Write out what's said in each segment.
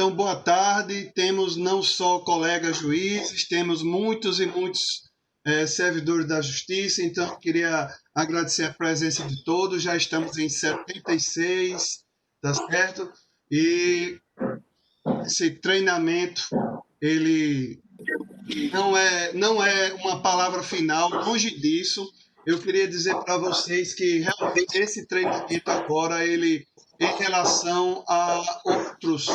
Então, boa tarde. Temos não só colegas juízes, temos muitos e muitos servidores da Justiça. Então, queria agradecer a presença de todos. Já estamos em 76, tá certo? E esse treinamento, ele não é uma palavra final, longe disso. Eu queria dizer para vocês que realmente esse treinamento agora, ele, em relação a outros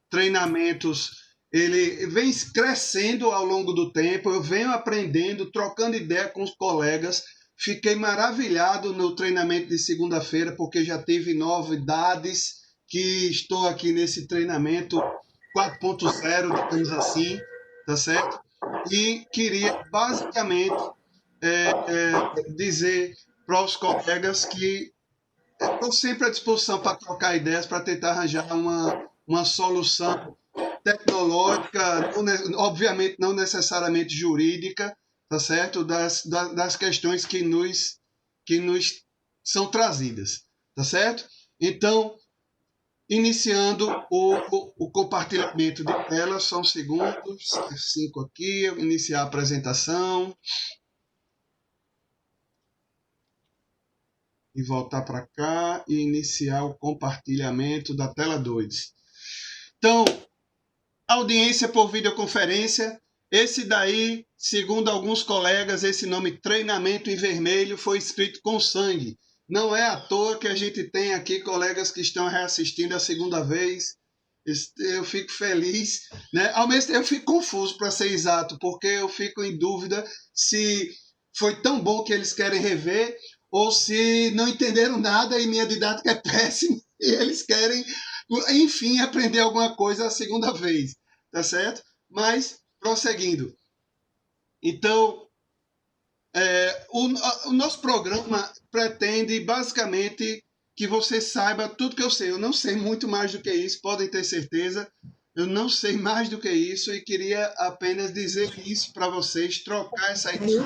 treinamentos, ele vem crescendo ao longo do tempo, eu venho aprendendo, trocando ideia com os colegas. Fiquei maravilhado no treinamento de segunda-feira, porque já tive novidades que estou aqui nesse treinamento 4.0, digamos assim, tá certo? E queria basicamente dizer para os colegas que estou sempre à disposição para trocar ideias, para tentar arranjar uma solução tecnológica, obviamente não necessariamente jurídica, tá certo? Das questões que nos são trazidas, tá certo? Então, iniciando o compartilhamento de tela, só um segundo, 5 aqui, iniciar a apresentação. E voltar para cá e iniciar o compartilhamento da tela 2. Então, audiência por videoconferência. Esse daí, segundo alguns colegas, esse nome treinamento em vermelho foi escrito com sangue. Não é à toa que a gente tem aqui colegas que estão reassistindo a segunda vez. Eu fico feliz, né? Ao mesmo tempo eu fico confuso, para ser exato, porque eu fico em dúvida se foi tão bom que eles querem rever ou se não entenderam nada e minha didática é péssima e eles querem, enfim, aprender alguma coisa a segunda vez, tá certo? Mas, prosseguindo. Então, o nosso programa pretende, basicamente, que você saiba tudo que eu sei. Eu não sei muito mais do que isso, podem ter certeza. Eu não sei mais do que isso e queria apenas dizer isso para vocês, trocar essa ideia,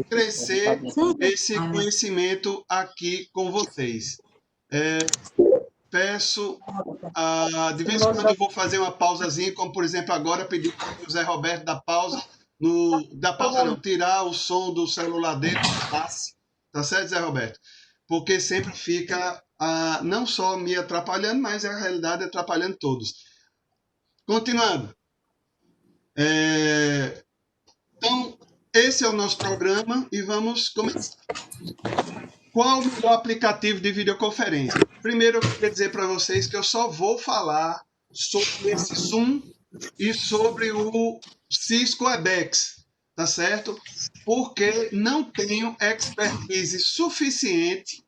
crescer esse conhecimento aqui com vocês. Peço, de vez em quando eu vou fazer uma pausazinha, como por exemplo agora pedi para o Zé Roberto da pausa, não, tirar o som do celular dele, tá certo, Zé Roberto? Porque sempre fica não só me atrapalhando, mas a realidade atrapalhando todos. Continuando. Então, esse é o nosso programa e vamos começar. Qual o melhor aplicativo de videoconferência? Primeiro, eu queria dizer para vocês que eu só vou falar sobre esse Zoom e sobre o Cisco Webex, tá certo? Porque não tenho expertise suficiente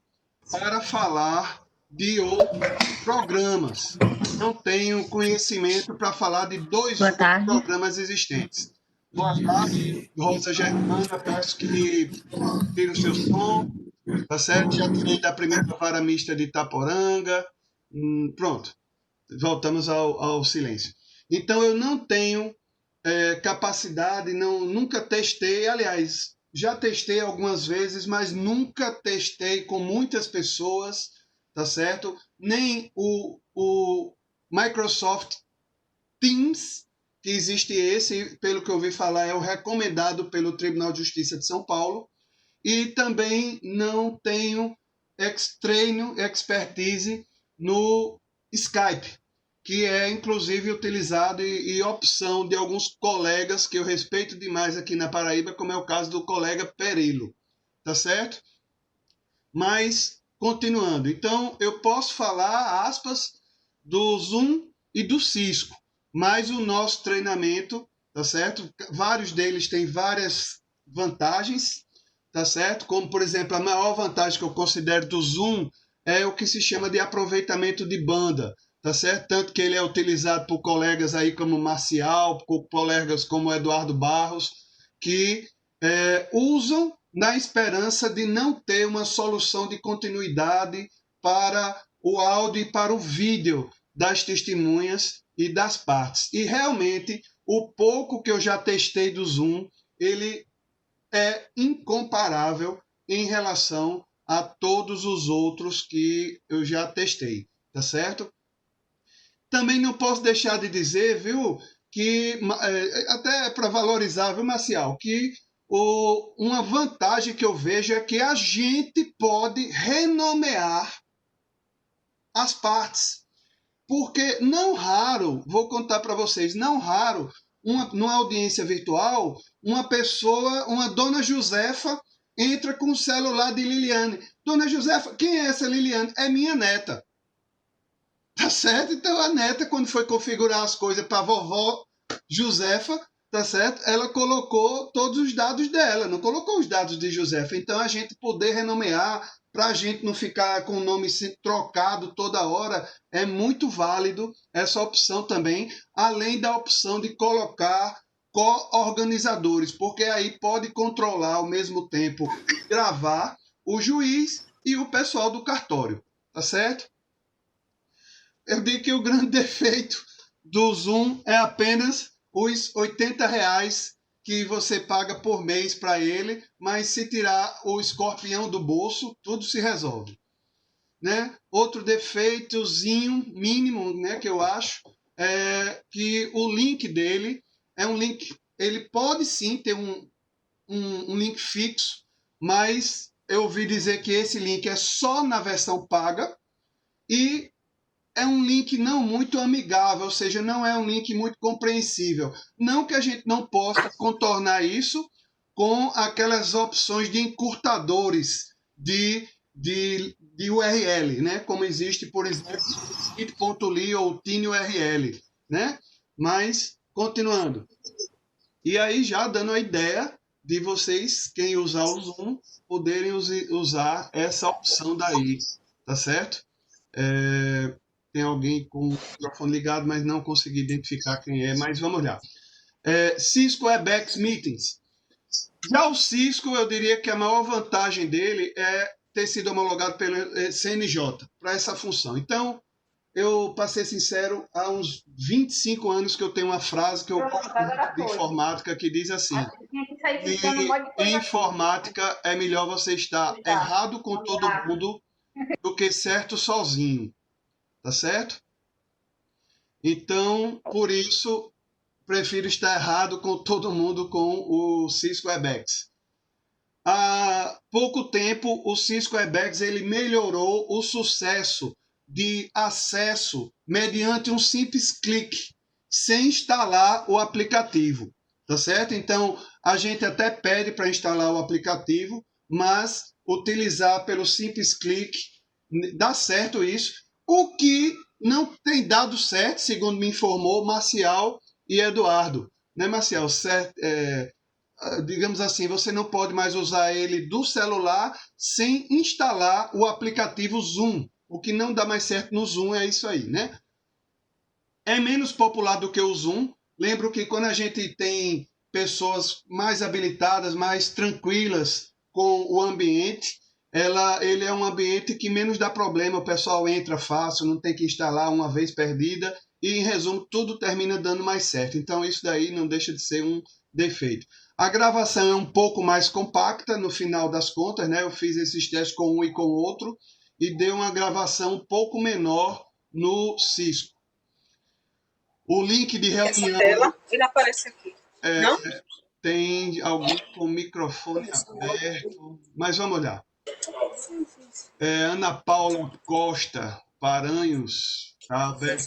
para falar de outros programas. Não tenho conhecimento para falar de dois programas existentes. Boa tarde, Rosa Germana, peço que tire o seu som, tá certo? Já tirei da primeira vara mista de Itaporanga. Pronto, voltamos ao silêncio. Então, eu não tenho capacidade, nunca testei, aliás, já testei algumas vezes, mas nunca testei com muitas pessoas, tá certo? Nem o Microsoft Teams, que existe esse, pelo que eu ouvi falar, é o recomendado pelo Tribunal de Justiça de São Paulo, e também não tenho treino, expertise no Skype, que é inclusive utilizado e opção de alguns colegas que eu respeito demais aqui na Paraíba, como é o caso do colega Perilo, tá certo? Mas, continuando, então eu posso falar, aspas, do Zoom e do Cisco, mas o nosso treinamento, tá certo? Vários deles têm várias vantagens, tá certo? Como, por exemplo, a maior vantagem que eu considero do Zoom é o que se chama de aproveitamento de banda, tá certo? Tanto que ele é utilizado por colegas aí como Marcial, por colegas como Eduardo Barros, que usam na esperança de não ter uma solução de continuidade para o áudio e para o vídeo das testemunhas e das partes. E realmente, o pouco que eu já testei do Zoom, ele é incomparável em relação a todos os outros que eu já testei, tá certo? também não posso deixar de dizer, viu, que até para valorizar, viu, Marcial, que uma vantagem que eu vejo é que a gente pode renomear as partes. Porque não raro, vou contar para vocês, não raro, numa audiência virtual, uma pessoa, uma dona Josefa, entra com o celular de Liliane. Dona Josefa, quem é essa Liliane? É minha neta. Tá certo? Então a neta, quando foi configurar as coisas para a vovó Josefa, tá certo? Ela colocou todos os dados dela, não colocou os dados de Josefa. Então a gente poder renomear, para a gente não ficar com o nome trocado toda hora, é muito válido essa opção também, além da opção de colocar co-organizadores, porque aí pode controlar ao mesmo tempo, gravar o juiz e o pessoal do cartório, tá certo? Eu digo que o grande defeito do Zoom é apenas os R$ 80 que você paga por mês para ele, mas se tirar o escorpião do bolso, tudo se resolve. Né? Outro defeitozinho mínimo, né, que eu acho é que o link dele é um link, ele pode sim ter um link fixo, mas eu ouvi dizer que esse link é só na versão paga e é um link não muito amigável, ou seja, não é um link muito compreensível. Não que a gente não possa contornar isso com aquelas opções de encurtadores de URL, né? Como existe, por exemplo, git.ly ou tinyurl, né? Mas, continuando. E aí, já dando a ideia de vocês, quem usar o Zoom, poderem usar essa opção daí, tá certo? Tem alguém com o microfone ligado, mas não consegui identificar quem é, mas vamos olhar. Cisco Webex Meetings. Já o Cisco, eu diria que a maior vantagem dele é ter sido homologado pelo CNJ para essa função. Então, eu, para ser sincero, há uns 25 anos que eu tenho uma frase que eu gosto muito de informática que diz assim: que em informática é melhor você estar errado com todo mundo do que certo sozinho. Tá certo? Então, por isso, prefiro estar errado com todo mundo com o Cisco Webex. Há pouco tempo, o Cisco Webex ele melhorou o sucesso de acesso mediante um simples clique, sem instalar o aplicativo. Tá certo? Então, a gente até pede para instalar o aplicativo, mas utilizar pelo simples clique, dá certo isso. O que não tem dado certo, segundo me informou Marcial e Eduardo. Né, Marcial? Digamos assim, você não pode mais usar ele do celular sem instalar o aplicativo Zoom. O que não dá mais certo no Zoom é isso aí, né? É menos popular do que o Zoom. Lembro que quando a gente tem pessoas mais habilitadas, mais tranquilas com o ambiente, ele é um ambiente que menos dá problema, o pessoal entra fácil, não tem que instalar uma vez perdida e, em resumo, tudo termina dando mais certo. Então, isso daí não deixa de ser um defeito. A gravação é um pouco mais compacta, no final das contas, né? Eu fiz esses testes com um e com o outro e deu uma gravação um pouco menor no Cisco. O link de reunião... Essa tela, ele aparece aqui, não? Tem alguém com o microfone aberto, mas vamos olhar. Ana Paula Costa Paranhos, está aberto.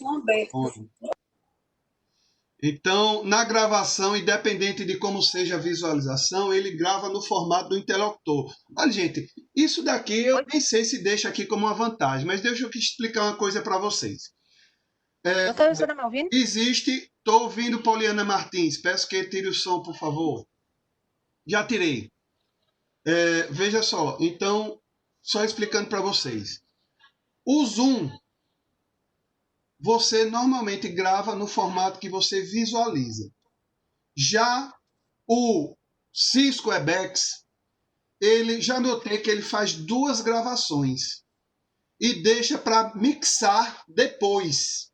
Então, na gravação, independente de como seja a visualização, ele grava no formato do interlocutor. Olha, gente, isso daqui eu nem sei se deixa aqui como uma vantagem, mas deixa eu explicar uma coisa para vocês. Doutor, você está me ouvindo? Existe... Estou ouvindo Poliana Martins. Peço que tire o som, por favor. Já tirei. Veja só. Então, só explicando para vocês. O Zoom, você normalmente grava no formato que você visualiza. Já o Cisco Webex, ele já notei que ele faz 2 gravações e deixa para mixar depois.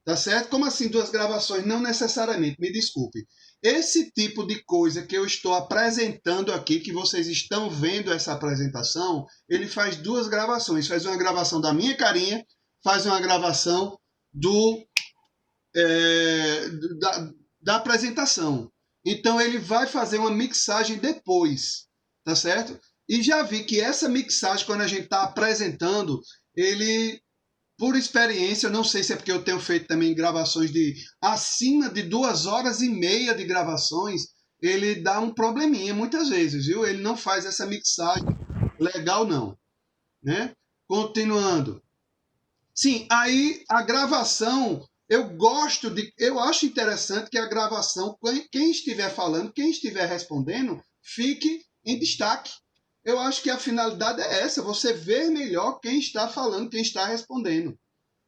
Tá certo? Como assim 2 gravações? Não necessariamente, me desculpe. Esse tipo de coisa que eu estou apresentando aqui, que vocês estão vendo essa apresentação, ele faz 2 gravações. Faz uma gravação da minha carinha, faz uma gravação da apresentação. Então, ele vai fazer uma mixagem depois, tá certo? E já vi que essa mixagem, quando a gente está apresentando, ele, por experiência, eu não sei se é porque eu tenho feito também gravações de acima de 2h30 de gravações, ele dá um probleminha muitas vezes, viu? Ele não faz essa mixagem legal, não. Né? Continuando. Sim, aí a gravação, eu acho interessante que a gravação, quem estiver falando, quem estiver respondendo, fique em destaque. Eu acho que a finalidade é essa, você ver melhor quem está falando, quem está respondendo,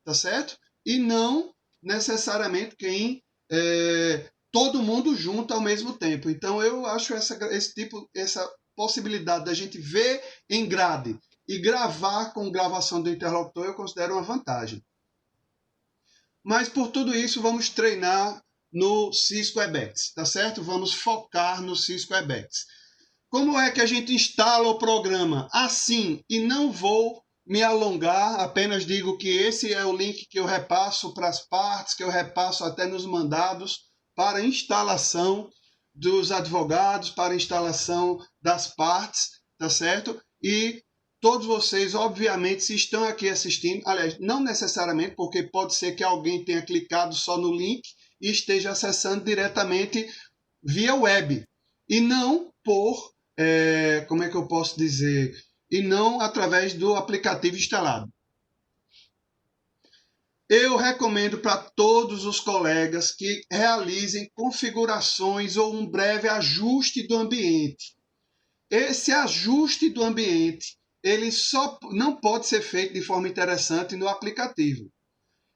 tá certo? E não necessariamente todo mundo junto ao mesmo tempo. Então eu acho essa possibilidade da gente ver em grade e gravar com gravação do interlocutor, eu considero uma vantagem. Mas por tudo isso, vamos treinar no Cisco Webex, tá certo? Vamos focar no Cisco Webex. Como é que a gente instala o programa? Assim, e não vou me alongar, apenas digo que esse é o link que eu repasso para as partes, que eu repasso até nos mandados para instalação dos advogados, para instalação das partes, tá certo? E todos vocês, obviamente, se estão aqui assistindo, aliás, não necessariamente, porque pode ser que alguém tenha clicado só no link e esteja acessando diretamente via web, e não por, como é que eu posso dizer, e não através do aplicativo instalado. Eu recomendo para todos os colegas que realizem configurações ou um breve ajuste do ambiente. Esse ajuste do ambiente, ele só não pode ser feito de forma interessante no aplicativo.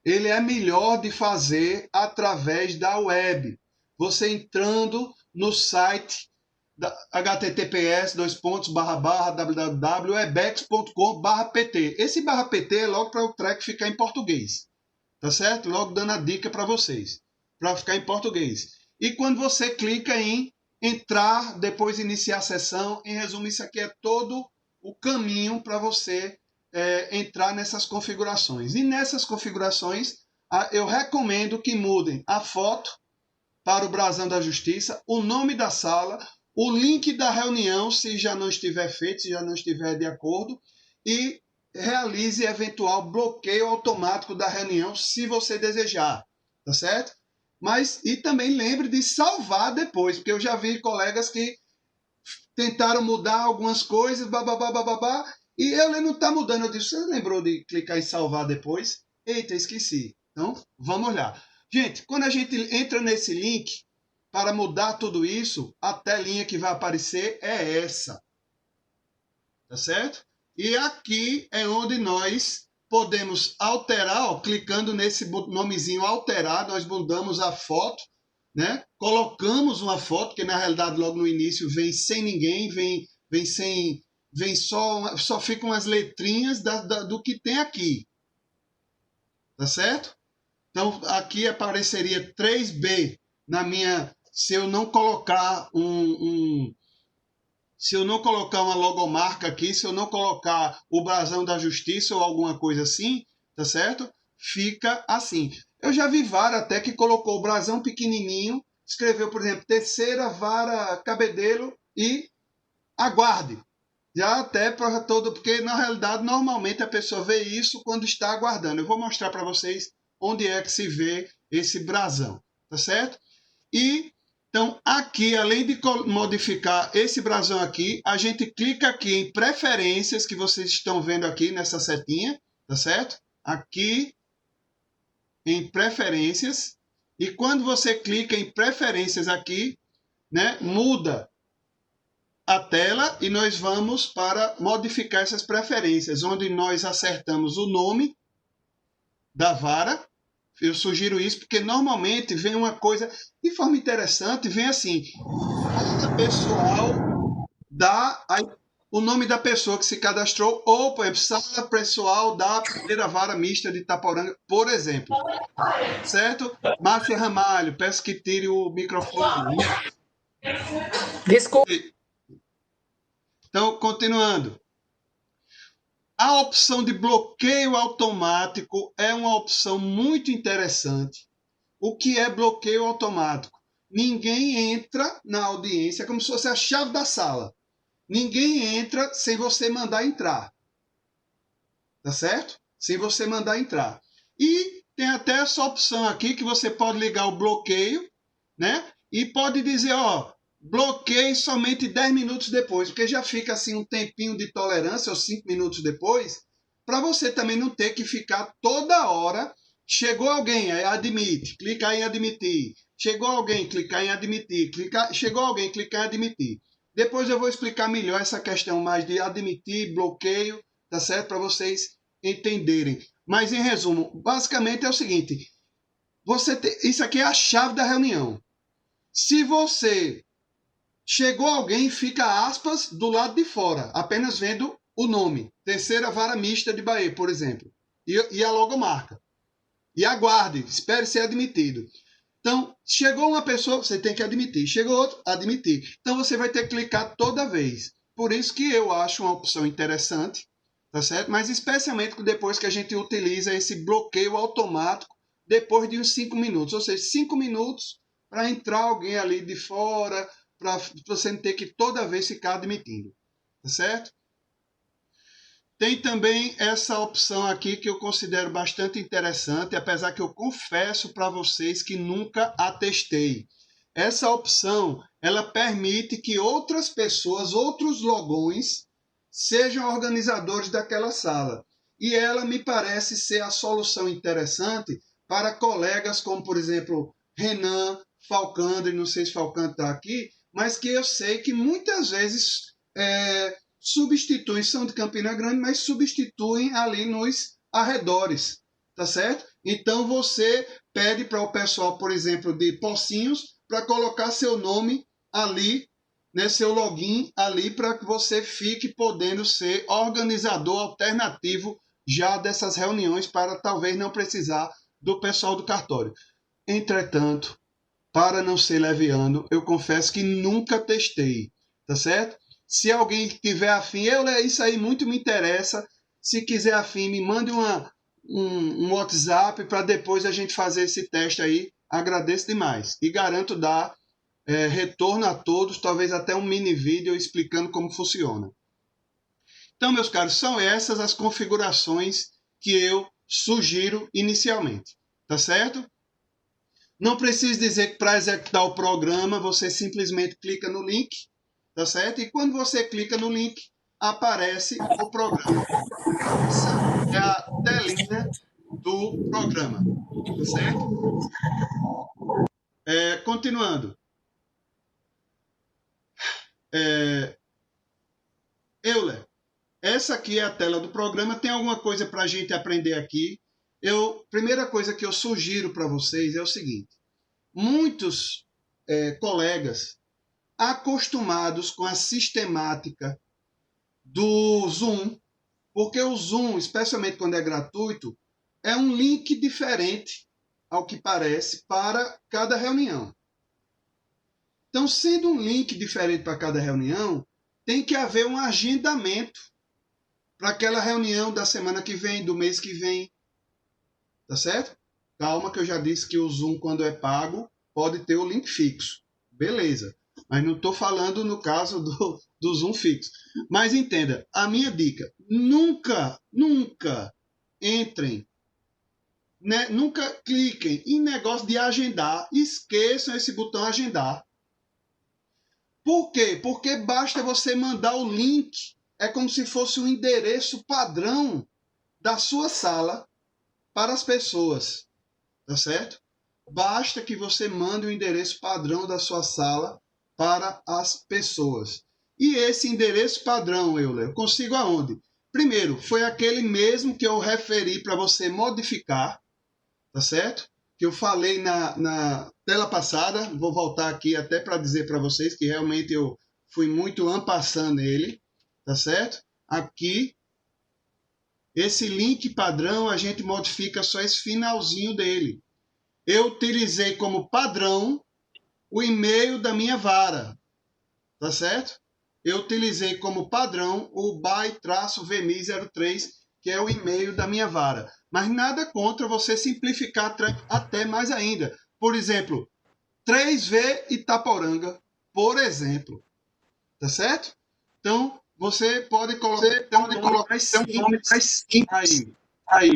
Ele é melhor de fazer através da web. Você entrando no site https://www.webex.com/pt. Esse /pt é logo para o track ficar em português. Tá certo? Logo dando a dica para vocês, para ficar em português. E quando você clica em entrar, depois iniciar a sessão, em resumo, isso aqui é todo o caminho para você entrar nessas configurações. E nessas configurações, eu recomendo que mudem a foto para o brasão da Justiça, o nome da sala, o link da reunião, se já não estiver feito, se já não estiver de acordo, e realize eventual bloqueio automático da reunião, se você desejar, tá certo? Mas, e também lembre de salvar depois, porque eu já vi colegas que tentaram mudar algumas coisas, babá, e ele não está mudando. Eu disse, você lembrou de clicar em salvar depois? Eita, esqueci. Então, vamos lá. Gente, quando a gente entra nesse link, para mudar tudo isso, a telinha que vai aparecer é essa. Tá certo? E aqui é onde nós podemos alterar, ó, clicando nesse nomezinho alterar, nós mudamos a foto, né? Colocamos uma foto, que na realidade logo no início vem sem ninguém, vem só ficam as letrinhas do que tem aqui. Tá certo? Então aqui apareceria 3B na minha, se eu não colocar se eu não colocar uma logomarca aqui, se eu não colocar o brasão da Justiça ou alguma coisa assim, tá certo? Fica assim. Eu já vi vara até que colocou o brasão pequenininho, escreveu, por exemplo, Terceira Vara Cabedelo e aguarde. Já até para todo, porque na realidade normalmente a pessoa vê isso quando está aguardando. Eu vou mostrar para vocês onde é que se vê esse brasão, tá certo? E então, aqui, além de modificar esse brasão aqui, a gente clica aqui em preferências, que vocês estão vendo aqui nessa setinha, tá certo? Aqui em preferências. E quando você clica em preferências aqui, né, muda a tela e nós vamos para modificar essas preferências, onde nós acertamos o nome da vara. Eu sugiro isso porque normalmente vem uma coisa de forma interessante, vem assim, pessoal o nome da pessoa que se cadastrou, ou, por exemplo, sala pessoal da primeira vara mista de Itaporanga, por exemplo. Certo? Márcia Ramalho, peço que tire o microfone. Desculpa. Então, continuando. A opção de bloqueio automático é uma opção muito interessante. O que é bloqueio automático? Ninguém entra na audiência, é como se fosse a chave da sala. Ninguém entra sem você mandar entrar. Tá certo? Sem você mandar entrar. E tem até essa opção aqui que você pode ligar o bloqueio, né? E pode dizer, ó, bloqueie somente 10 minutos depois, porque já fica assim um tempinho de tolerância, ou 5 minutos depois, para você também não ter que ficar toda hora. Chegou alguém, aí admite, clicar em admitir. Chegou alguém, clicar em admitir. Chegou alguém, clicar em admitir. Depois eu vou explicar melhor essa questão mais de admitir, bloqueio, tá certo? Para vocês entenderem. Mas em resumo, basicamente é o seguinte: isso aqui é a chave da reunião. Se você chegou alguém, fica aspas do lado de fora, apenas vendo o nome. Terceira Vara Mista de Bahia, por exemplo. E a logomarca. E aguarde, espere ser admitido. Então, chegou uma pessoa, você tem que admitir. Chegou outro, admitir. Então, você vai ter que clicar toda vez. Por isso que eu acho uma opção interessante, tá certo? Mas especialmente depois que a gente utiliza esse bloqueio automático depois de uns 5 minutos. Ou seja, 5 minutos para entrar alguém ali de fora, para você não ter que toda vez ficar admitindo. Tá certo? Tem também essa opção aqui que eu considero bastante interessante, apesar que eu confesso para vocês que nunca a testei. Essa opção, ela permite que outras pessoas, outros logões, sejam organizadores daquela sala. E ela me parece ser a solução interessante para colegas como, por exemplo, Renan, Falcandre, não sei se Falcandre está aqui, mas que eu sei que muitas vezes substituem, são de Campina Grande, mas substituem ali nos arredores, tá certo? Então você pede para o pessoal, por exemplo, de Pocinhos, para colocar seu nome ali, né, seu login ali, para que você fique podendo ser organizador alternativo já dessas reuniões, para talvez não precisar do pessoal do cartório. Entretanto, para não ser leviano, eu confesso que nunca testei, tá certo? Se alguém tiver afim, isso aí muito me interessa. Se quiser afim, me mande um WhatsApp para depois a gente fazer esse teste aí. Agradeço demais. E garanto dar retorno a todos, talvez até um mini vídeo explicando como funciona. Então, meus caros, são essas as configurações que eu sugiro inicialmente. Tá certo? Não precisa dizer que para executar o programa, você simplesmente clica no link, tá certo? E quando você clica no link, aparece o programa. Essa é a telinha do programa, tá certo? Continuando. Euler, essa aqui é a tela do programa. Tem alguma coisa para a gente aprender aqui? Primeira coisa que eu sugiro para vocês é o seguinte. Muitos colegas acostumados com a sistemática do Zoom, porque o Zoom, especialmente quando é gratuito, é um link diferente, ao que parece, para cada reunião. Então, sendo um link diferente para cada reunião, tem que haver um agendamento para aquela reunião da semana que vem, do mês que vem. Tá certo? Calma que eu já disse que o Zoom, quando é pago, pode ter o link fixo. Beleza. Mas não estou falando no caso do Zoom fixo. Mas entenda, a minha dica, nunca entrem, né? Nunca cliquem em negócio de agendar. Esqueçam esse botão agendar. Por quê? Porque basta você mandar o link. É como se fosse um endereço padrão da sua sala para as pessoas. Tá certo? Basta que você mande o endereço padrão da sua sala para as pessoas. E esse endereço padrão, eu consigo aonde? Primeiro, foi aquele mesmo que eu referi para você modificar, tá certo? Que eu falei na tela passada. Vou voltar aqui até para dizer para vocês que realmente eu fui muito en passant nele, tá certo? Aqui, esse link padrão, a gente modifica só esse finalzinho dele. Eu utilizei como padrão o e-mail da minha vara, tá certo? eu utilizei como padrão o by-vmi03, que é o e-mail da minha vara. Mas nada contra você simplificar até mais ainda. Por exemplo, 3V Itaporanga, por exemplo. Tá certo? Então, você pode colocar mais simples aí.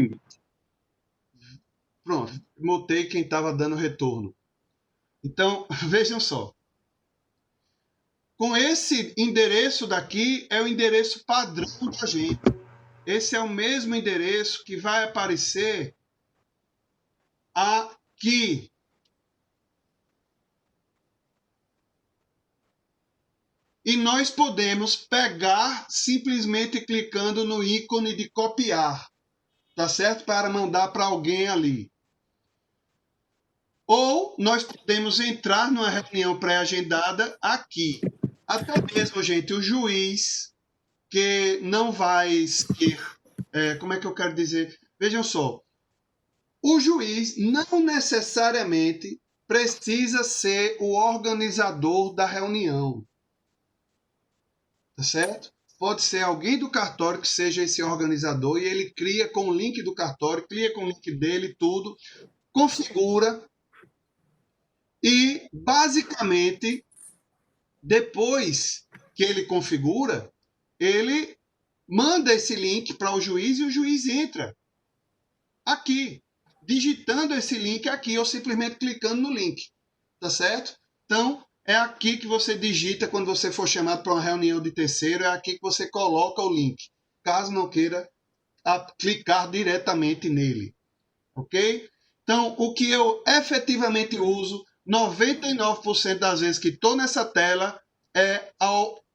Pronto, mutei quem estava dando retorno. Então, vejam só. Com esse endereço daqui, é o endereço padrão da gente. Esse é o mesmo endereço que vai aparecer aqui. E nós podemos pegar simplesmente clicando no ícone de copiar, tá certo? Para mandar para alguém ali. Ou nós podemos entrar numa reunião pré-agendada aqui. Até mesmo, gente, o juiz que não vai ser... como é que eu quero dizer? Vejam só. O juiz não necessariamente precisa ser o organizador da reunião. Tá certo? Pode ser alguém do cartório que seja esse organizador e ele cria com o link do cartório, cria com o link dele, tudo, configura e, basicamente, depois que ele configura, ele manda esse link para o juiz e o juiz entra aqui, digitando esse link aqui ou simplesmente clicando no link, tá certo? Então, é aqui que você digita quando você for chamado para uma reunião de terceiro, é aqui que você coloca o link, caso não queira clicar diretamente nele, ok? Então, o que eu efetivamente uso 99% das vezes que estou nessa tela é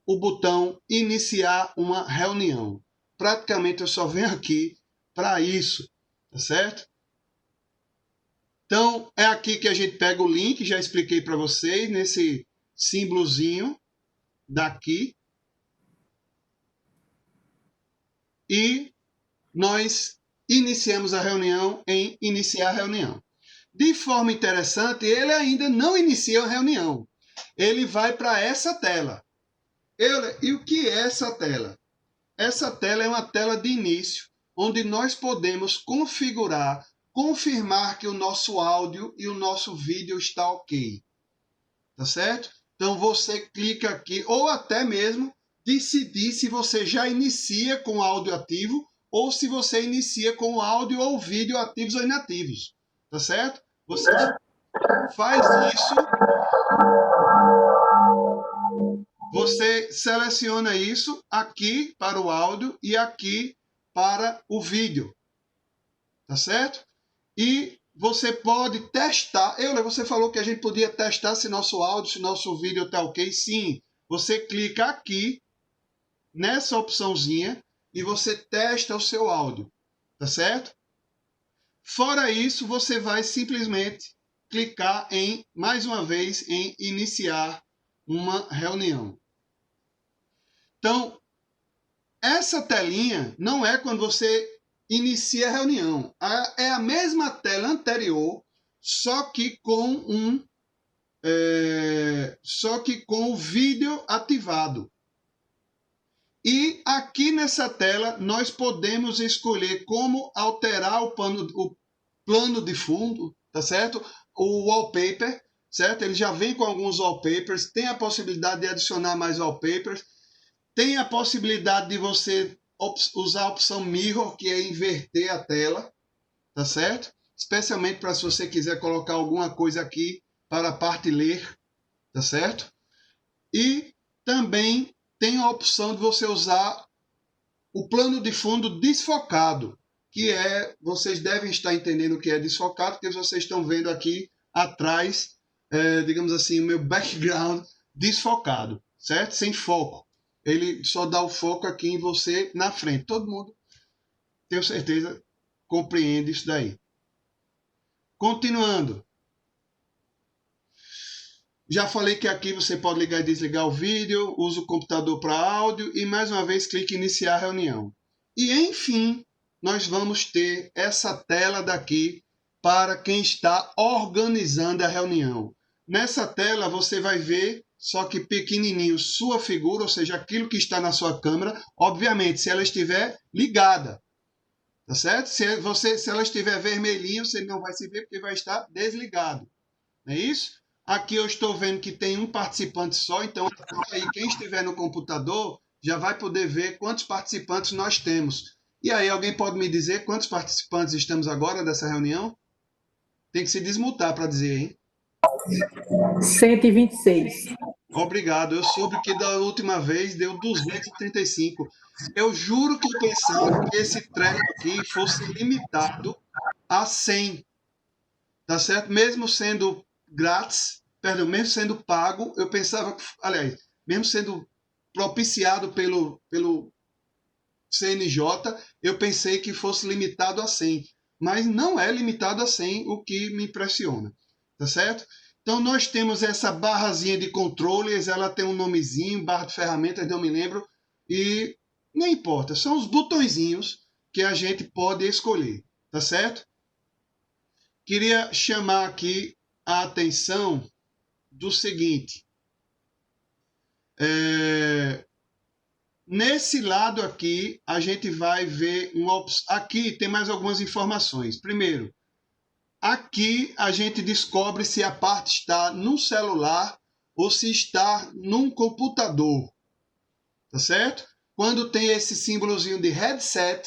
o botão iniciar uma reunião. Praticamente eu só venho aqui para isso, tá certo? Então, é aqui que a gente pega o link, já expliquei para vocês, nesse símbolozinho daqui. E nós iniciamos a reunião em iniciar a reunião. De forma interessante, ele ainda não inicia a reunião. Ele vai para essa tela. E o que é essa tela? Essa tela é uma tela de início, onde nós podemos confirmar que o nosso áudio e o nosso vídeo está ok. Tá certo? Então você clica aqui, ou até mesmo decidir se você já inicia com o áudio ativo ou se você inicia com o áudio ou vídeo ativos ou inativos. Tá certo? Você faz isso, você seleciona isso aqui para o áudio e aqui para o vídeo. Tá certo? E você pode testar. Você falou que a gente podia testar se nosso áudio, se nosso vídeo está ok. Sim, você clica aqui nessa opçãozinha e você testa o seu áudio. Tá certo? Fora isso, você vai simplesmente clicar mais uma vez, em iniciar uma reunião. Então, essa telinha não é quando você inicia a reunião. É a mesma tela anterior, só que com o vídeo ativado. E aqui nessa tela nós podemos escolher como alterar o plano de fundo, tá certo? O wallpaper, certo? Ele já vem com alguns wallpapers, tem a possibilidade de adicionar mais wallpapers, tem a possibilidade de você usar a opção Mirror, que é inverter a tela, tá certo? Especialmente para se você quiser colocar alguma coisa aqui para a parte ler, tá certo? E também tem a opção de você usar o plano de fundo desfocado, que vocês devem estar entendendo o que é desfocado, porque vocês estão vendo aqui atrás, digamos assim, o meu background desfocado, certo? Sem foco. Ele só dá o foco aqui em você na frente. Todo mundo, tenho certeza, compreende isso daí. Continuando. Já falei que aqui você pode ligar e desligar o vídeo, usa o computador para áudio e mais uma vez clique em iniciar a reunião. E enfim, nós vamos ter essa tela daqui para quem está organizando a reunião. Nessa tela você vai ver só que pequenininho, sua figura, ou seja, aquilo que está na sua câmera, obviamente, se ela estiver ligada, tá certo? Se ela estiver vermelhinho, você não vai se ver porque vai estar desligado, não é isso? Aqui eu estou vendo que tem um participante só, então aí quem estiver no computador já vai poder ver quantos participantes nós temos. E aí, alguém pode me dizer quantos participantes estamos agora dessa reunião? Tem que se desmutar para dizer, hein? 126. Obrigado. Eu soube que da última vez deu 235. Eu juro que eu pensava que esse treino aqui fosse limitado a 100. Tá certo? Mesmo sendo grátis, perdão, mesmo sendo pago, eu pensava, aliás, mesmo sendo propiciado pelo CNJ, eu pensei que fosse limitado a 100. Mas não é limitado a 100, o que me impressiona. Tá certo? Então, nós temos essa barrazinha de controles, ela tem um nomezinho, barra de ferramentas, não me lembro, e não importa, são os botõezinhos que a gente pode escolher, tá certo? Queria chamar aqui a atenção do seguinte. Nesse lado aqui, a gente vai ver aqui tem mais algumas informações. Primeiro, aqui a gente descobre se a parte está num celular ou se está num computador, tá certo? Quando tem esse símbolozinho de headset,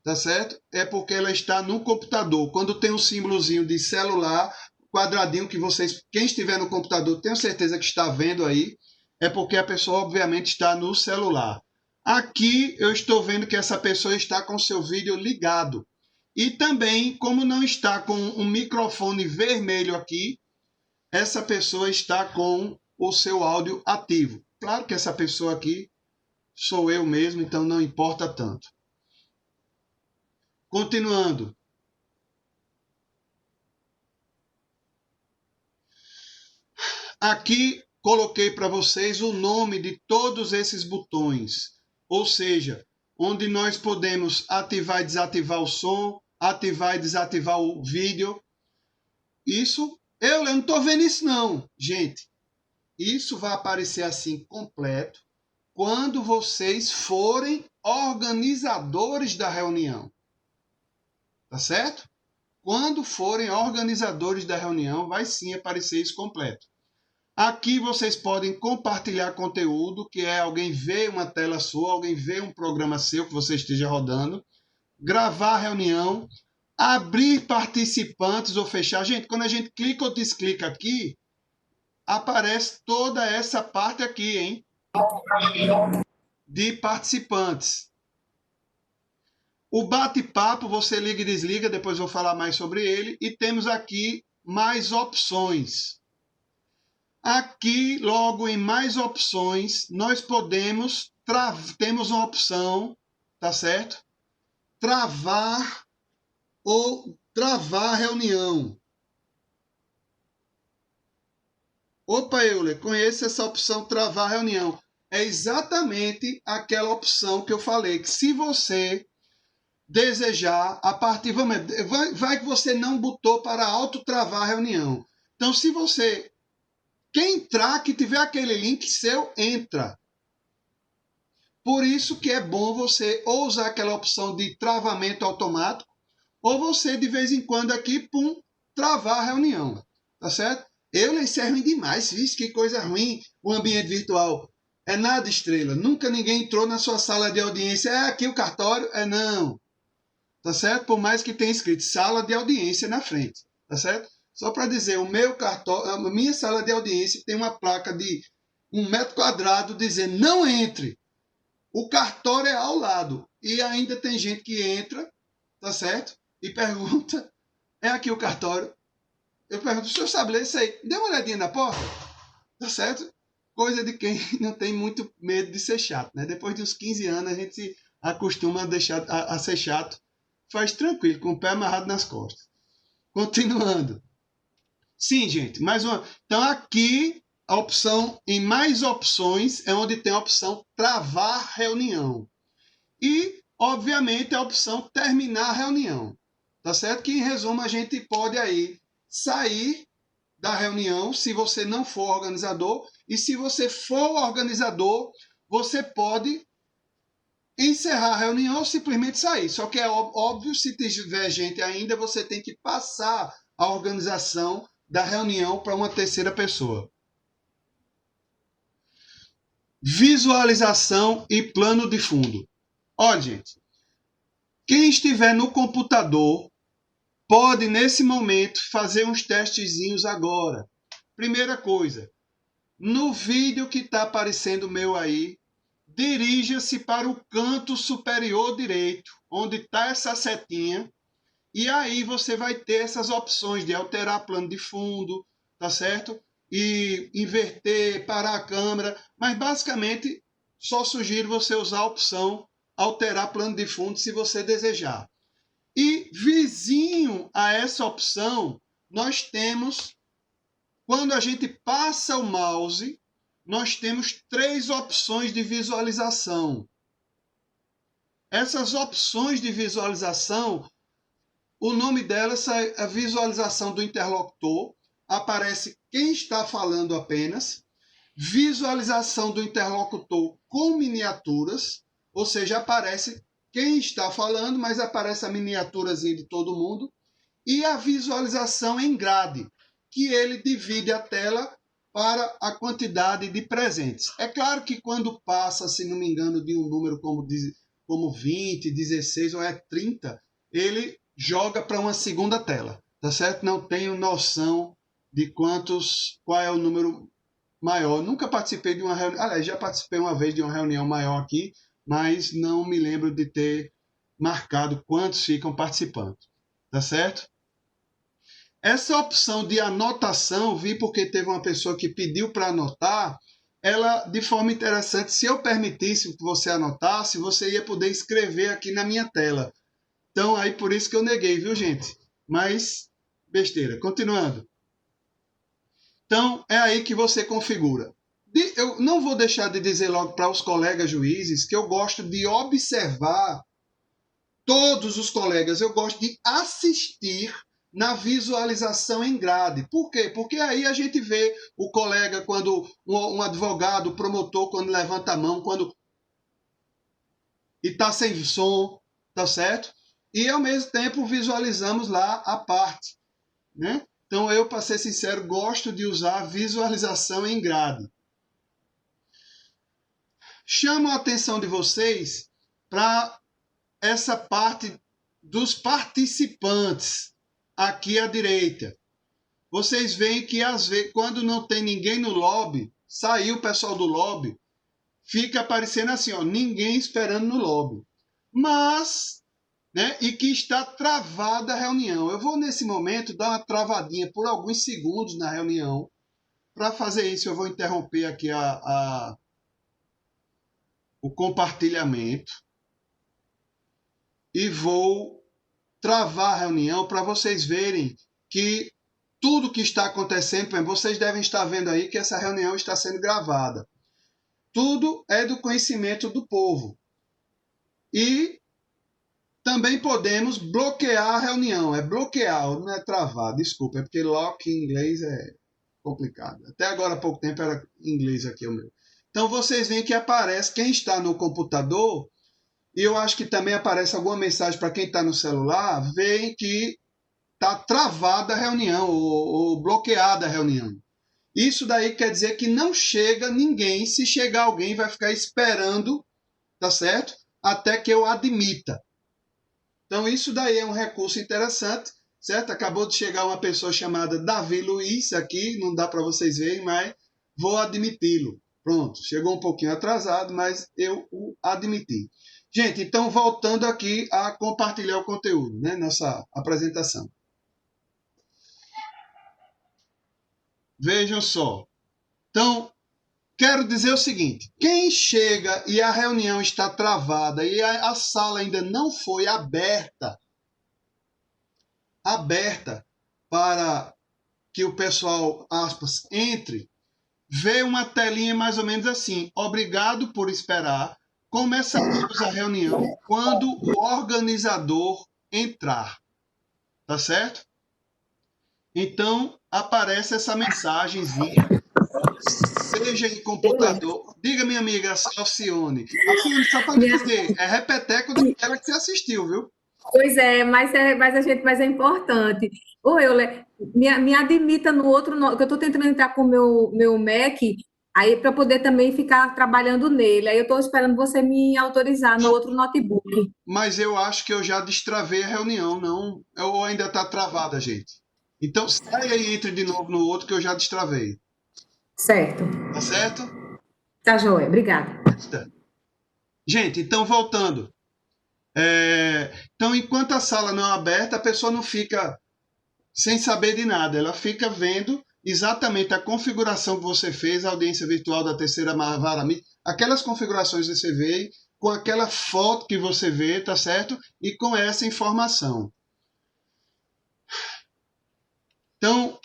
tá certo? É porque ela está no computador. Quando tem um símbolozinho de celular, quadradinho que vocês, quem estiver no computador, tenho certeza que está vendo aí, é porque a pessoa obviamente está no celular. Aqui eu estou vendo que essa pessoa está com seu vídeo ligado. E também, como não está com um microfone vermelho aqui, essa pessoa está com o seu áudio ativo. Claro que essa pessoa aqui sou eu mesmo, então não importa tanto. Continuando. Aqui coloquei para vocês o nome de todos esses botões, ou seja, onde nós podemos ativar e desativar o som, ativar e desativar o vídeo. Isso, eu não estou vendo isso não, gente. Isso vai aparecer assim completo quando vocês forem organizadores da reunião. Tá certo? Quando forem organizadores da reunião, vai sim aparecer isso completo. Aqui vocês podem compartilhar conteúdo, que é alguém ver uma tela sua, alguém ver um programa seu que você esteja rodando, gravar a reunião, abrir participantes ou fechar. Gente, quando a gente clica ou desclica aqui, aparece toda essa parte aqui, hein? De participantes. O bate-papo você liga e desliga, depois eu vou falar mais sobre ele. E temos aqui mais opções. Aqui, logo em mais opções, nós podemos, temos uma opção, tá certo? Travar ou travar a reunião. Opa, Euler, conheço essa opção travar a reunião. É exatamente aquela opção que eu falei, que se você desejar, a partir, vai que você não botou para autotravar a reunião. Então, se você quem entrar, que tiver aquele link seu, entra. Por isso que é bom você ou usar aquela opção de travamento automático, ou você, de vez em quando, aqui, travar a reunião. Tá certo? Isso é ruim demais. Vixe, que coisa ruim o ambiente virtual. É nada, estrela. Nunca ninguém entrou na sua sala de audiência. É aqui o cartório? É não. Tá certo? Por mais que tenha escrito sala de audiência na frente. Tá certo? Só para dizer, o meu cartório, a minha sala de audiência tem uma placa de 1 metro quadrado dizendo não entre. O cartório é ao lado. E ainda tem gente que entra, tá certo? E pergunta, é aqui o cartório? Eu pergunto, o senhor sabe ler isso aí? Dê uma olhadinha na porta. Tá certo? Coisa de quem não tem muito medo de ser chato, né? Depois de uns 15 anos a gente se acostuma a ser chato. Faz tranquilo, com o pé amarrado nas costas. Continuando. Sim, gente, mais uma. Então, aqui, a opção em mais opções é onde tem a opção travar reunião. E, obviamente, a opção terminar a reunião. Tá certo? Que, em resumo, a gente pode aí sair da reunião, se você não for organizador, e se você for organizador, você pode encerrar a reunião ou simplesmente sair. Só que é óbvio, se tiver gente ainda, você tem que passar a organização da reunião para uma terceira pessoa. Visualização e plano de fundo. Olha, gente, quem estiver no computador pode, nesse momento, fazer uns testezinhos agora. Primeira coisa, no vídeo que está aparecendo meu aí, dirija-se para o canto superior direito, onde está essa setinha, e aí você vai ter essas opções de alterar plano de fundo, tá certo? E inverter, parar a câmera, mas basicamente só sugiro você usar a opção alterar plano de fundo se você desejar. E vizinho a essa opção, nós temos, quando a gente passa o mouse, nós temos 3 opções de visualização. Essas opções de visualização, o nome delas é a visualização do interlocutor, aparece quem está falando apenas, visualização do interlocutor com miniaturas, ou seja, aparece quem está falando, mas aparece a miniaturazinha de todo mundo, e a visualização em grade, que ele divide a tela para a quantidade de presentes. É claro que quando passa, se não me engano, de um número como 20, 16 ou 30, ele joga para uma segunda tela, tá certo? Não tenho noção de qual é o número maior. Nunca participei de uma reunião, aliás, já participei uma vez de uma reunião maior aqui, mas não me lembro de ter marcado quantos ficam participando, tá certo? Essa opção de anotação, vi porque teve uma pessoa que pediu para anotar, ela, de forma interessante, se eu permitisse que você anotasse, você ia poder escrever aqui na minha tela. Então, aí por isso que eu neguei, viu, gente? Mas, besteira. Continuando. Então, é aí que você configura. Eu não vou deixar de dizer logo para os colegas juízes que eu gosto de observar todos os colegas, eu gosto de assistir na visualização em grade. Por quê? Porque aí a gente vê o colega, quando um advogado, promotor, quando levanta a mão, e está sem som, tá certo? E ao mesmo tempo visualizamos lá a parte, né? Então eu, para ser sincero, gosto de usar visualização em grade. Chamo a atenção de vocês para essa parte dos participantes aqui à direita. Vocês veem que às vezes, quando não tem ninguém no lobby, saiu o pessoal do lobby, fica aparecendo assim, ó, ninguém esperando no lobby. Mas, né, e que está travada a reunião. Eu vou nesse momento dar uma travadinha por alguns segundos na reunião. Para fazer isso, eu vou interromper aqui o compartilhamento e vou travar a reunião para vocês verem que tudo que está acontecendo, vocês devem estar vendo aí que essa reunião está sendo gravada. Tudo é do conhecimento do povo. E também podemos bloquear a reunião. É bloquear, não é travar, desculpa, é porque lock em inglês é complicado. Até agora há pouco tempo era em inglês aqui o meu. Então vocês veem que aparece quem está no computador, e eu acho que também aparece alguma mensagem para quem está no celular, veem que está travada a reunião ou bloqueada a reunião. Isso daí quer dizer que não chega ninguém. Se chegar alguém, vai ficar esperando, tá certo? Até que eu admita. Então isso daí é um recurso interessante, certo? Acabou de chegar uma pessoa chamada Davi Luiz aqui, não dá para vocês verem, mas vou admiti-lo. Pronto, chegou um pouquinho atrasado, mas eu o admiti. Gente, então voltando aqui a compartilhar o conteúdo, né? Nossa apresentação. Vejam só. Então, quero dizer o seguinte, quem chega e a reunião está travada e a sala ainda não foi aberta para que o pessoal, aspas, entre, vê uma telinha mais ou menos assim, obrigado por esperar, começaremos a reunião quando o organizador entrar, tá certo? Então, aparece essa mensagenzinha, seja em computador. Diga, minha amiga Alcione. Alcione, só para dizer, é repeteco daquela que você assistiu, viu? Pois é, mas é importante. Ô, Euler, me admita no outro, que eu estou tentando entrar com o meu Mac, aí para poder também ficar trabalhando nele. Aí eu estou esperando você me autorizar no outro notebook. Mas eu acho que eu já destravei a reunião, não? Ou ainda está travada, gente? Então sai aí e entre de novo no outro que eu já destravei. Certo. Tá certo? Tá joia, obrigada. Gente, então voltando. Então, enquanto a sala não é aberta, a pessoa não fica sem saber de nada. Ela fica vendo exatamente a configuração que você fez, a audiência virtual da terceira vara MIT, aquelas configurações que você vê, com aquela foto que você vê, tá certo? E com essa informação. Então,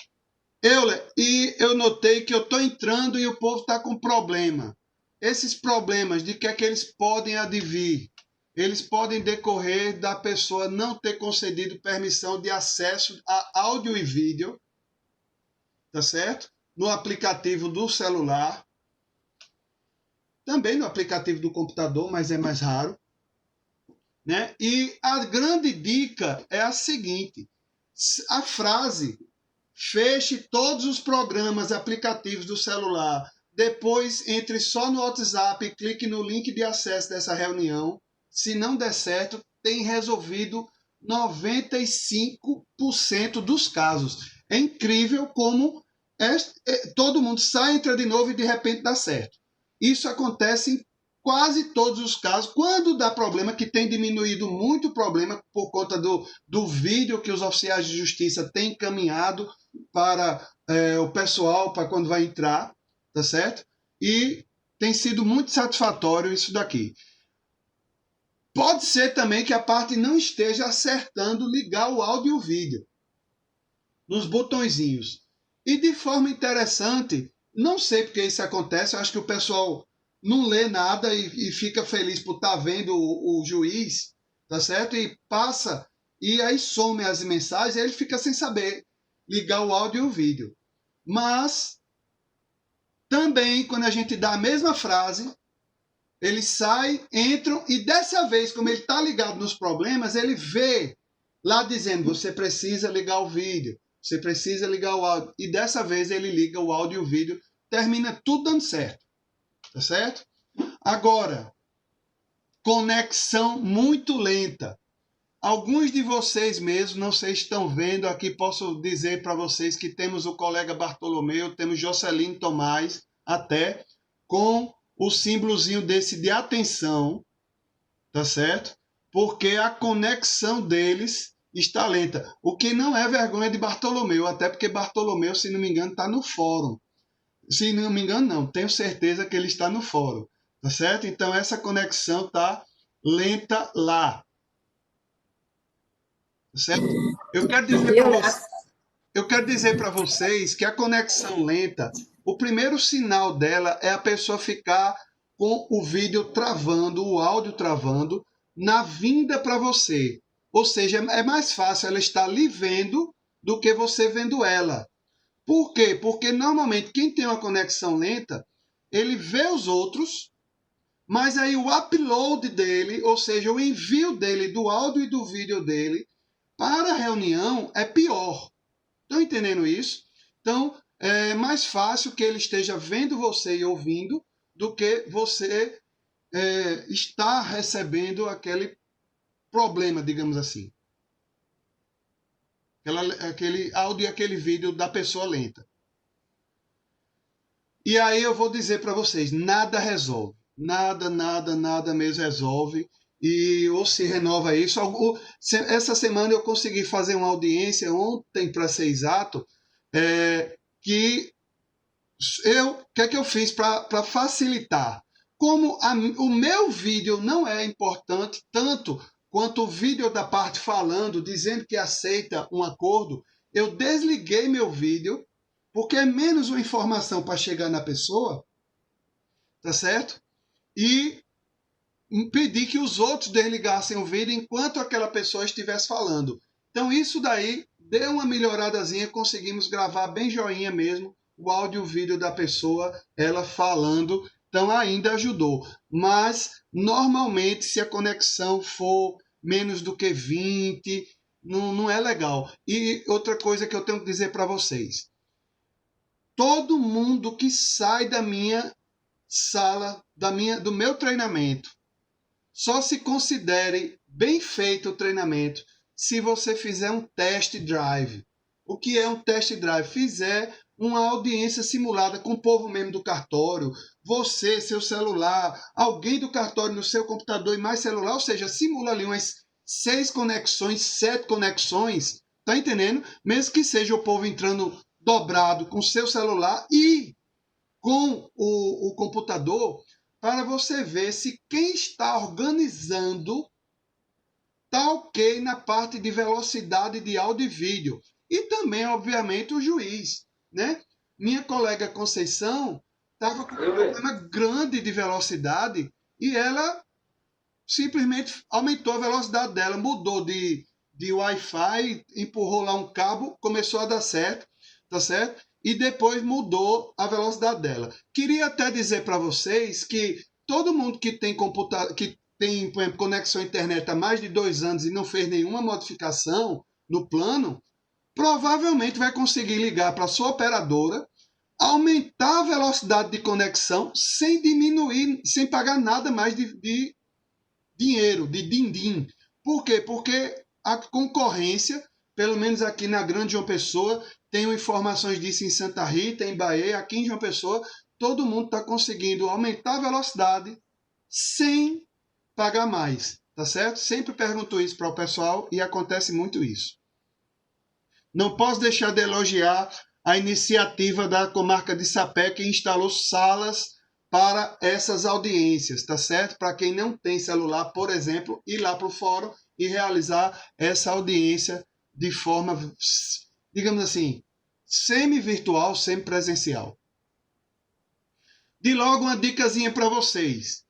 eu notei que eu estou entrando e o povo está com problema. Esses problemas, de que é que eles podem advir? Eles podem decorrer da pessoa não ter concedido permissão de acesso a áudio e vídeo, tá certo? No aplicativo do celular, também no aplicativo do computador, mas é mais raro, né? E a grande dica é a seguinte: a frase feche todos os programas, aplicativos do celular. Depois, entre só no WhatsApp e clique no link de acesso dessa reunião. Se não der certo, tem resolvido 95% dos casos. É incrível como todo mundo sai, entra de novo e de repente dá certo. Isso acontece em quase todos os casos. Quando dá problema, que tem diminuído muito o problema por conta do vídeo que os oficiais de justiça têm encaminhado para o pessoal, para quando vai entrar, tá certo? E tem sido muito satisfatório isso daqui. Pode ser também que a parte não esteja acertando ligar o áudio e o vídeo nos botõezinhos. E de forma interessante, não sei porque isso acontece, eu acho que o pessoal não lê nada e fica feliz por estar vendo o juiz, tá certo? E passa, e aí some as mensagens, e ele fica sem saber ligar o áudio e o vídeo. Mas também, quando a gente dá a mesma frase, eles saem, entram, e dessa vez, como ele está ligado nos problemas, ele vê lá dizendo, você precisa ligar o vídeo, você precisa ligar o áudio. E dessa vez ele liga o áudio e o vídeo, termina tudo dando certo. Tá certo? Agora, conexão muito lenta. Alguns de vocês mesmos, não sei, estão vendo aqui, posso dizer para vocês que temos o colega Bartolomeu, temos Jocelyn Tomás, até, com o símbolozinho desse de atenção, tá certo? Porque a conexão deles está lenta. O que não é vergonha de Bartolomeu, até porque Bartolomeu, se não me engano, está no fórum. Se não me engano, não, tenho certeza que ele está no fórum, tá certo? Então essa conexão está lenta lá. Certo? Eu quero dizer para vocês que a conexão lenta, o primeiro sinal dela é a pessoa ficar com o vídeo travando, o áudio travando, na vinda para você. Ou seja, é mais fácil ela estar lhe vendo do que você vendo ela. Por quê? Porque normalmente quem tem uma conexão lenta, ele vê os outros, mas aí o upload dele, ou seja, o envio dele do áudio e do vídeo dele, para a reunião é pior. Estão entendendo isso? Então, é mais fácil que ele esteja vendo você e ouvindo do que você estar recebendo aquele problema, digamos assim. Aquele áudio e aquele vídeo da pessoa lenta. E aí eu vou dizer para vocês, nada resolve. Nada mesmo resolve. E ou se renova isso. Essa semana eu consegui fazer uma audiência ontem, para ser exato, que o que é que eu fiz para facilitar? Como o meu vídeo não é importante tanto quanto o vídeo da parte falando, dizendo que aceita um acordo, eu desliguei meu vídeo, porque é menos uma informação para chegar na pessoa, tá certo? E impedir que os outros desligassem o vídeo enquanto aquela pessoa estivesse falando. Então, isso daí deu uma melhoradazinha, conseguimos gravar bem joinha mesmo o áudio e o vídeo da pessoa, ela falando, então ainda ajudou. Mas, normalmente, se a conexão for menos do que 20, não é legal. E outra coisa que eu tenho que dizer para vocês, todo mundo que sai da minha sala, do meu treinamento, só se considere bem feito o treinamento se você fizer um test drive. O que é um test drive? Fizer uma audiência simulada com o povo mesmo do cartório, você, seu celular, alguém do cartório no seu computador e mais celular, ou seja, simula ali umas 6 conexões, 7 conexões, tá entendendo? Mesmo que seja o povo entrando dobrado com seu celular e com o computador, para você ver se quem está organizando está ok na parte de velocidade de áudio e vídeo. E também, obviamente, o juiz, né? Minha colega Conceição estava com um problema grande de velocidade e ela simplesmente aumentou a velocidade dela, mudou de Wi-Fi, empurrou lá um cabo, começou a dar certo, tá certo? E depois mudou a velocidade dela. Queria até dizer para vocês que todo mundo que tem computador, que tem, por exemplo, conexão à internet há mais de 2 anos e não fez nenhuma modificação no plano, provavelmente vai conseguir ligar para a sua operadora, aumentar a velocidade de conexão sem diminuir, sem pagar nada mais de dinheiro, de din-din. Por quê? Porque a concorrência, pelo menos aqui na Grande João Pessoa, tenho informações disso em Santa Rita, em Bahia, aqui em João Pessoa, todo mundo está conseguindo aumentar a velocidade sem pagar mais, tá certo? Sempre pergunto isso para o pessoal e acontece muito isso. Não posso deixar de elogiar a iniciativa da comarca de Sapé, que instalou salas para essas audiências, tá certo? Para quem não tem celular, por exemplo, ir lá para o fórum e realizar essa audiência de forma, digamos assim, semi-virtual, semi-presencial. De logo, uma dicasinha para vocês.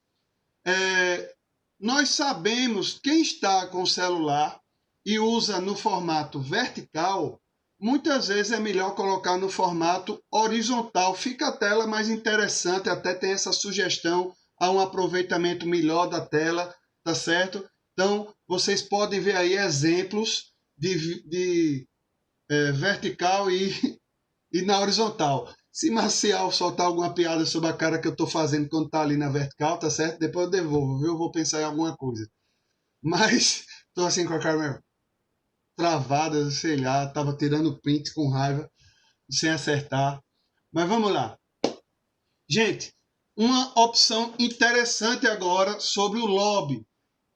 Nós sabemos, quem está com o celular e usa no formato vertical, muitas vezes é melhor colocar no formato horizontal. Fica a tela mais interessante, até tem essa sugestão a um aproveitamento melhor da tela, tá certo? Então, vocês podem ver aí exemplos de vertical e na horizontal. Se Marcial soltar alguma piada sobre a cara que eu estou fazendo quando está ali na vertical, tá certo? Depois eu devolvo, viu? Eu vou pensar em alguma coisa. Mas estou assim com a cara meio travada, sei lá, estava tirando print com raiva, sem acertar. Mas vamos lá. Gente, uma opção interessante agora sobre o lobby.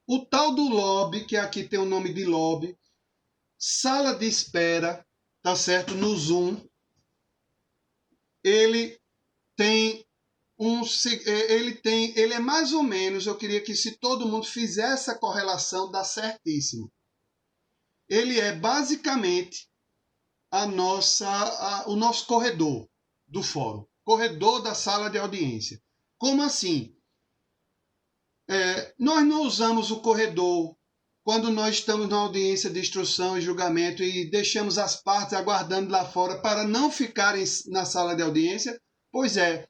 O tal do lobby, que aqui tem o nome de lobby, sala de espera, tá certo? No Zoom, ele é mais ou menos, eu queria que se todo mundo fizesse a correlação, dá certíssimo. Ele é basicamente o nosso corredor do fórum, corredor da sala de audiência. Como assim? Nós não usamos o corredor quando nós estamos na audiência de instrução e julgamento e deixamos as partes aguardando lá fora para não ficarem na sala de audiência. Pois é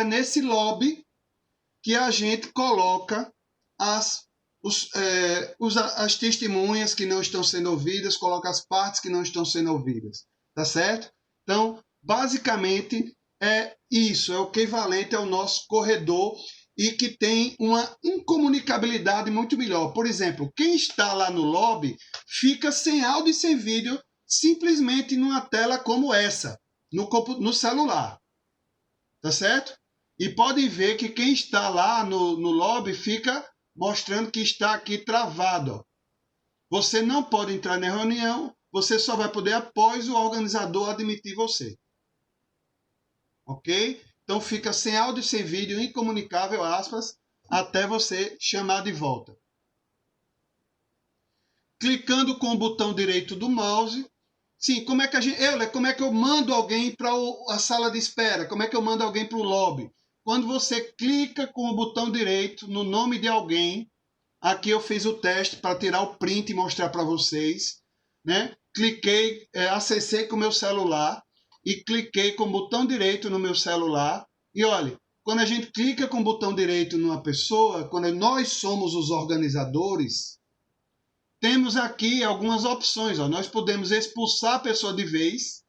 nesse lobby que a gente coloca as testemunhas que não estão sendo ouvidas, coloca as partes que não estão sendo ouvidas, tá certo? Então, basicamente, é isso, é o equivalente ao nosso corredor e que tem uma incomunicabilidade muito melhor. Por exemplo, quem está lá no lobby fica sem áudio e sem vídeo, simplesmente numa tela como essa, no celular, tá certo? E podem ver que quem está lá no lobby fica mostrando que está aqui travado. Ó. Você não pode entrar na reunião, você só vai poder após o organizador admitir você. Ok? Então fica sem áudio e sem vídeo, incomunicável, aspas, até você chamar de volta. Clicando com o botão direito do mouse. Sim, como é que eu mando alguém para a sala de espera? Como é que eu mando alguém para o lobby? Quando você clica com o botão direito no nome de alguém, aqui eu fiz o teste para tirar o print e mostrar para vocês, né? cliquei, acessei com o meu celular e cliquei com o botão direito no meu celular. E olha, quando a gente clica com o botão direito numa pessoa, quando nós somos os organizadores, temos aqui algumas opções. Ó. Nós podemos expulsar a pessoa de vez.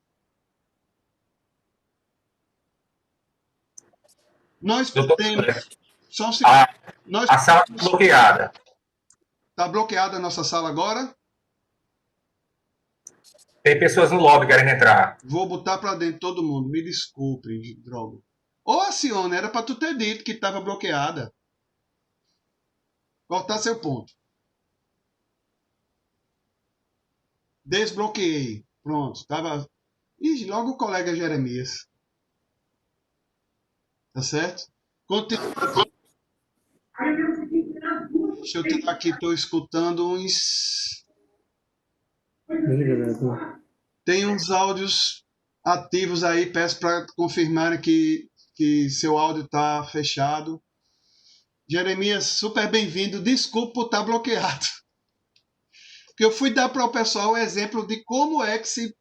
Nós podemos... Só um segundo. A sala está bloqueada. Está bloqueada a nossa sala agora? Tem pessoas no lobby querendo entrar. Vou botar para dentro todo mundo. Me desculpe, droga. Ô, Acione, era para tu ter dito que estava bloqueada. Qual tá seu ponto? Desbloqueei. Pronto. Tava... Ih, logo o colega Jeremias. Tá certo? Continua. Deixa eu tirar aqui. Estou escutando uns... Tem uns áudios ativos aí. Peço para confirmarem que seu áudio está fechado. Jeremias, super bem-vindo. Desculpa por estar bloqueado. Porque eu fui dar para o pessoal o exemplo de como é que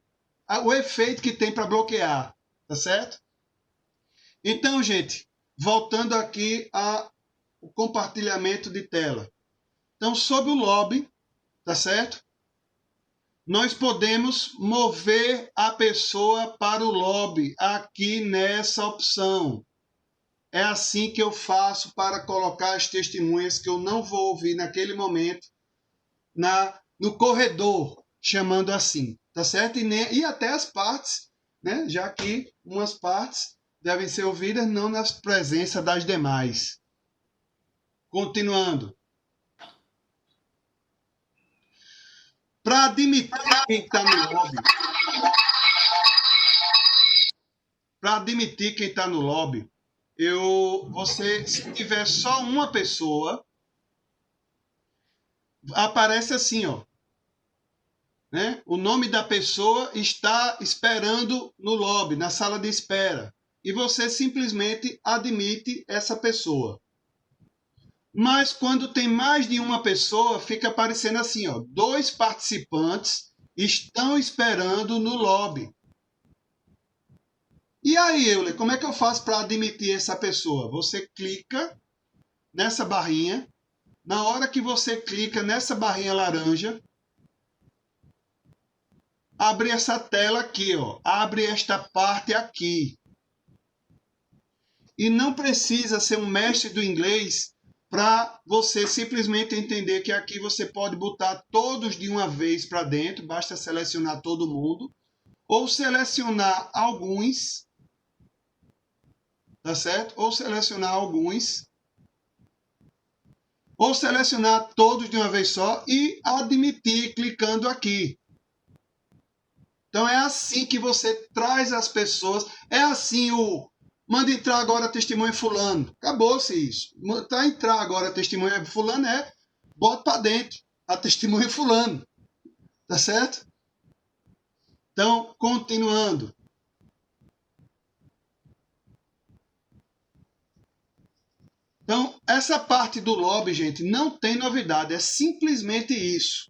o efeito que tem para bloquear. Tá certo? Então, gente, voltando aqui ao compartilhamento de tela. Então, sob o lobby, tá certo? Nós podemos mover a pessoa para o lobby aqui nessa opção. É assim que eu faço para colocar as testemunhas que eu não vou ouvir naquele momento no corredor, chamando assim, tá certo? E até as partes, né? Já que umas partes devem ser ouvidas não na presença das demais. Continuando. Para admitir quem está no lobby, se tiver só uma pessoa, aparece assim, ó, né? O nome da pessoa está esperando no lobby, na sala de espera, e você simplesmente admite essa pessoa. Mas quando tem mais de uma pessoa, fica aparecendo assim, ó, 2 participantes estão esperando no lobby. E aí, Euler, como é que eu faço para admitir essa pessoa? Você clica nessa barrinha. Na hora que você clica nessa barrinha laranja, abre essa tela aqui, ó. Abre esta parte aqui. E não precisa ser um mestre do inglês para você simplesmente entender que aqui você pode botar todos de uma vez para dentro, basta selecionar todo mundo, ou selecionar alguns, tá certo? Ou selecionar alguns, ou selecionar todos de uma vez só e admitir clicando aqui. Então é assim que você traz as pessoas, é assim manda entrar agora testemunha fulano. Acabou-se isso. Manda entrar agora testemunha fulano bota para dentro a testemunha fulano. Tá certo? Então, continuando. Então, essa parte do lobby, gente, não tem novidade. É simplesmente isso.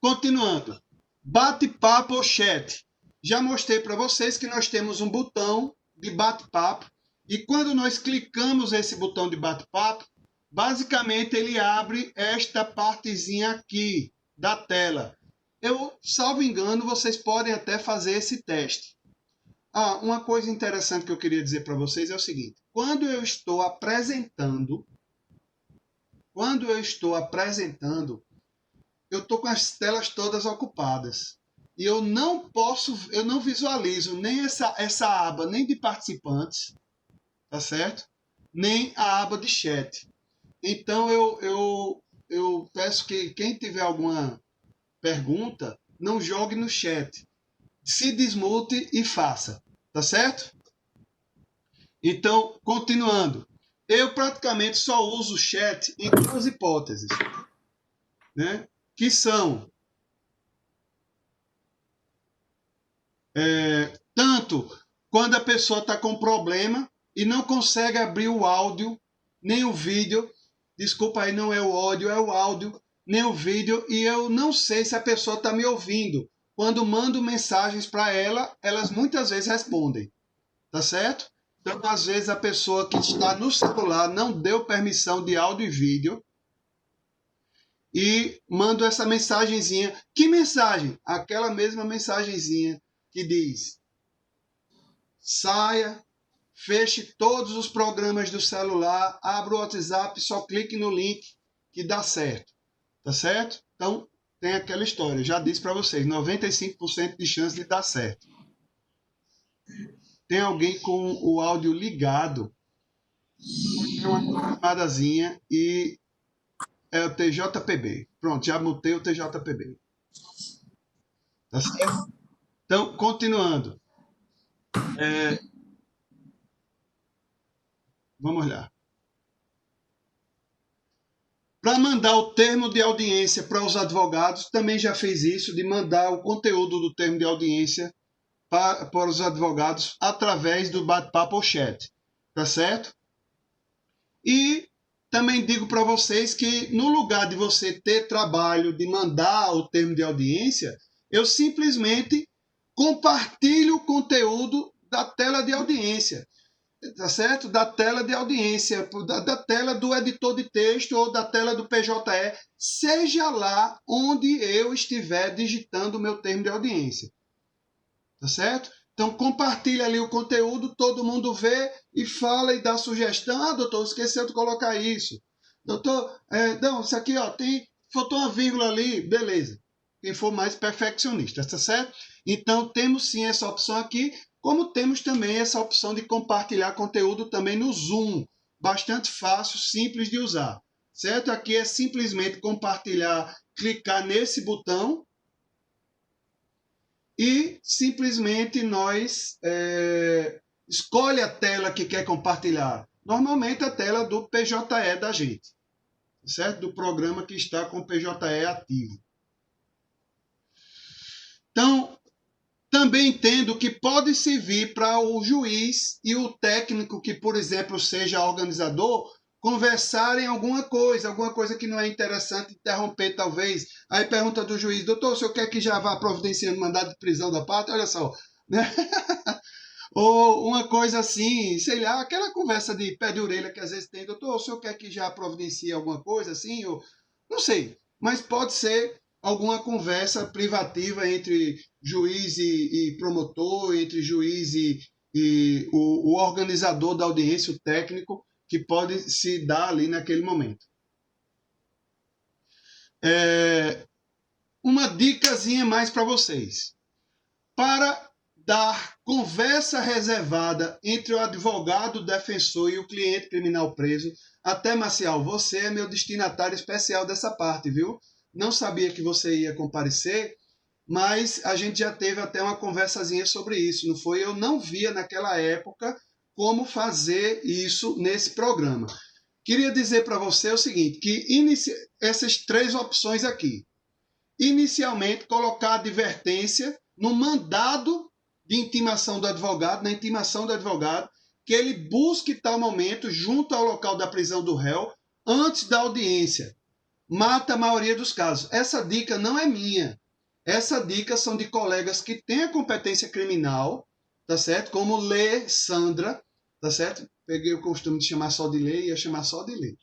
Continuando. Bate-papo ou chat. Já mostrei para vocês que nós temos um botão de bate-papo, e quando nós clicamos esse botão de bate-papo, basicamente ele abre esta partezinha aqui da tela. Eu, salvo engano, vocês podem até fazer esse teste. Uma coisa interessante que eu queria dizer para vocês é o seguinte: quando eu estou apresentando, eu estou com as telas todas ocupadas. E eu não visualizo nem essa aba nem de participantes, tá certo? Nem a aba de chat. Então eu peço que quem tiver alguma pergunta, não jogue no chat. Se desmute e faça, tá certo? Então, continuando. Eu praticamente só uso o chat em 2 hipóteses, né? Que são tanto quando a pessoa está com problema e não consegue abrir o áudio, nem o vídeo. Desculpa aí, não é o áudio, é o áudio. nem o vídeo, e eu não sei se a pessoa está me ouvindo. Quando mando mensagens para ela, elas muitas vezes respondem, tá certo? Então, às vezes, a pessoa que está no celular não deu permissão de áudio e vídeo e mando essa mensagenzinha. Que mensagem? Aquela mesma mensagenzinha que diz: saia, feche todos os programas do celular, abra o WhatsApp, só clique no link que dá certo. Tá certo? Então, tem aquela história. Já disse para vocês, 95% de chance de dar certo. Tem alguém com o áudio ligado, tem uma chamadazinha e é o TJPB. Pronto, já mutei o TJPB. Tá certo? Então, continuando. Vamos lá. Para mandar o termo de audiência para os advogados, também já fez isso, de mandar o conteúdo do termo de audiência para os advogados através do bate-papo ou chat, tá certo? E também digo para vocês que no lugar de você ter trabalho de mandar o termo de audiência, eu simplesmente compartilho o conteúdo da tela de audiência, tá certo? Da tela de audiência, da tela do editor de texto ou da tela do PJE, seja lá onde eu estiver digitando o meu termo de audiência. Tá certo? Então, compartilha ali o conteúdo, todo mundo vê e fala e dá sugestão. Ah, doutor, esqueceu de colocar isso. Doutor, não, isso aqui, ó, faltou uma vírgula ali. Beleza. Quem for mais perfeccionista, tá certo? Então, temos sim essa opção aqui, como temos também essa opção de compartilhar conteúdo também no Zoom. Bastante fácil, simples de usar. Certo? Aqui é simplesmente compartilhar, clicar nesse botão, e simplesmente nós escolhe a tela que quer compartilhar. Normalmente a tela do PJE da gente, certo? Do programa que está com o PJE ativo. Então, também entendo que pode servir para o juiz e o técnico que, por exemplo, seja organizador, conversarem alguma coisa que não é interessante, interromper talvez. Aí pergunta do juiz: doutor, o senhor quer que já vá providenciando mandado de prisão da parte? Olha só, né? Ou uma coisa assim, sei lá, aquela conversa de pé de orelha que às vezes tem: doutor, o senhor quer que já providencie alguma coisa assim? Ou não sei, mas pode ser alguma conversa privativa entre juiz e promotor, entre juiz e o organizador da audiência, o técnico, que pode se dar ali naquele momento. Uma dicasinha mais para vocês. Para dar conversa reservada entre o advogado, o defensor e o cliente criminal preso, até Marcial, você é meu destinatário especial dessa parte, viu? Não sabia que você ia comparecer, mas a gente já teve até uma conversazinha sobre isso, não foi? Eu não via naquela época como fazer isso nesse programa. Queria dizer para você o seguinte, que essas três opções aqui. Inicialmente, colocar advertência no mandado de intimação do advogado, na intimação do advogado, que ele busque tal momento junto ao local da prisão do réu, antes da audiência. Mata a maioria dos casos. Essa dica não é minha. Essa dica são de colegas que têm a competência criminal, tá certo? Como Lê Sandra, tá certo? Peguei o costume de chamar só de Lê e ia chamar só de Lê.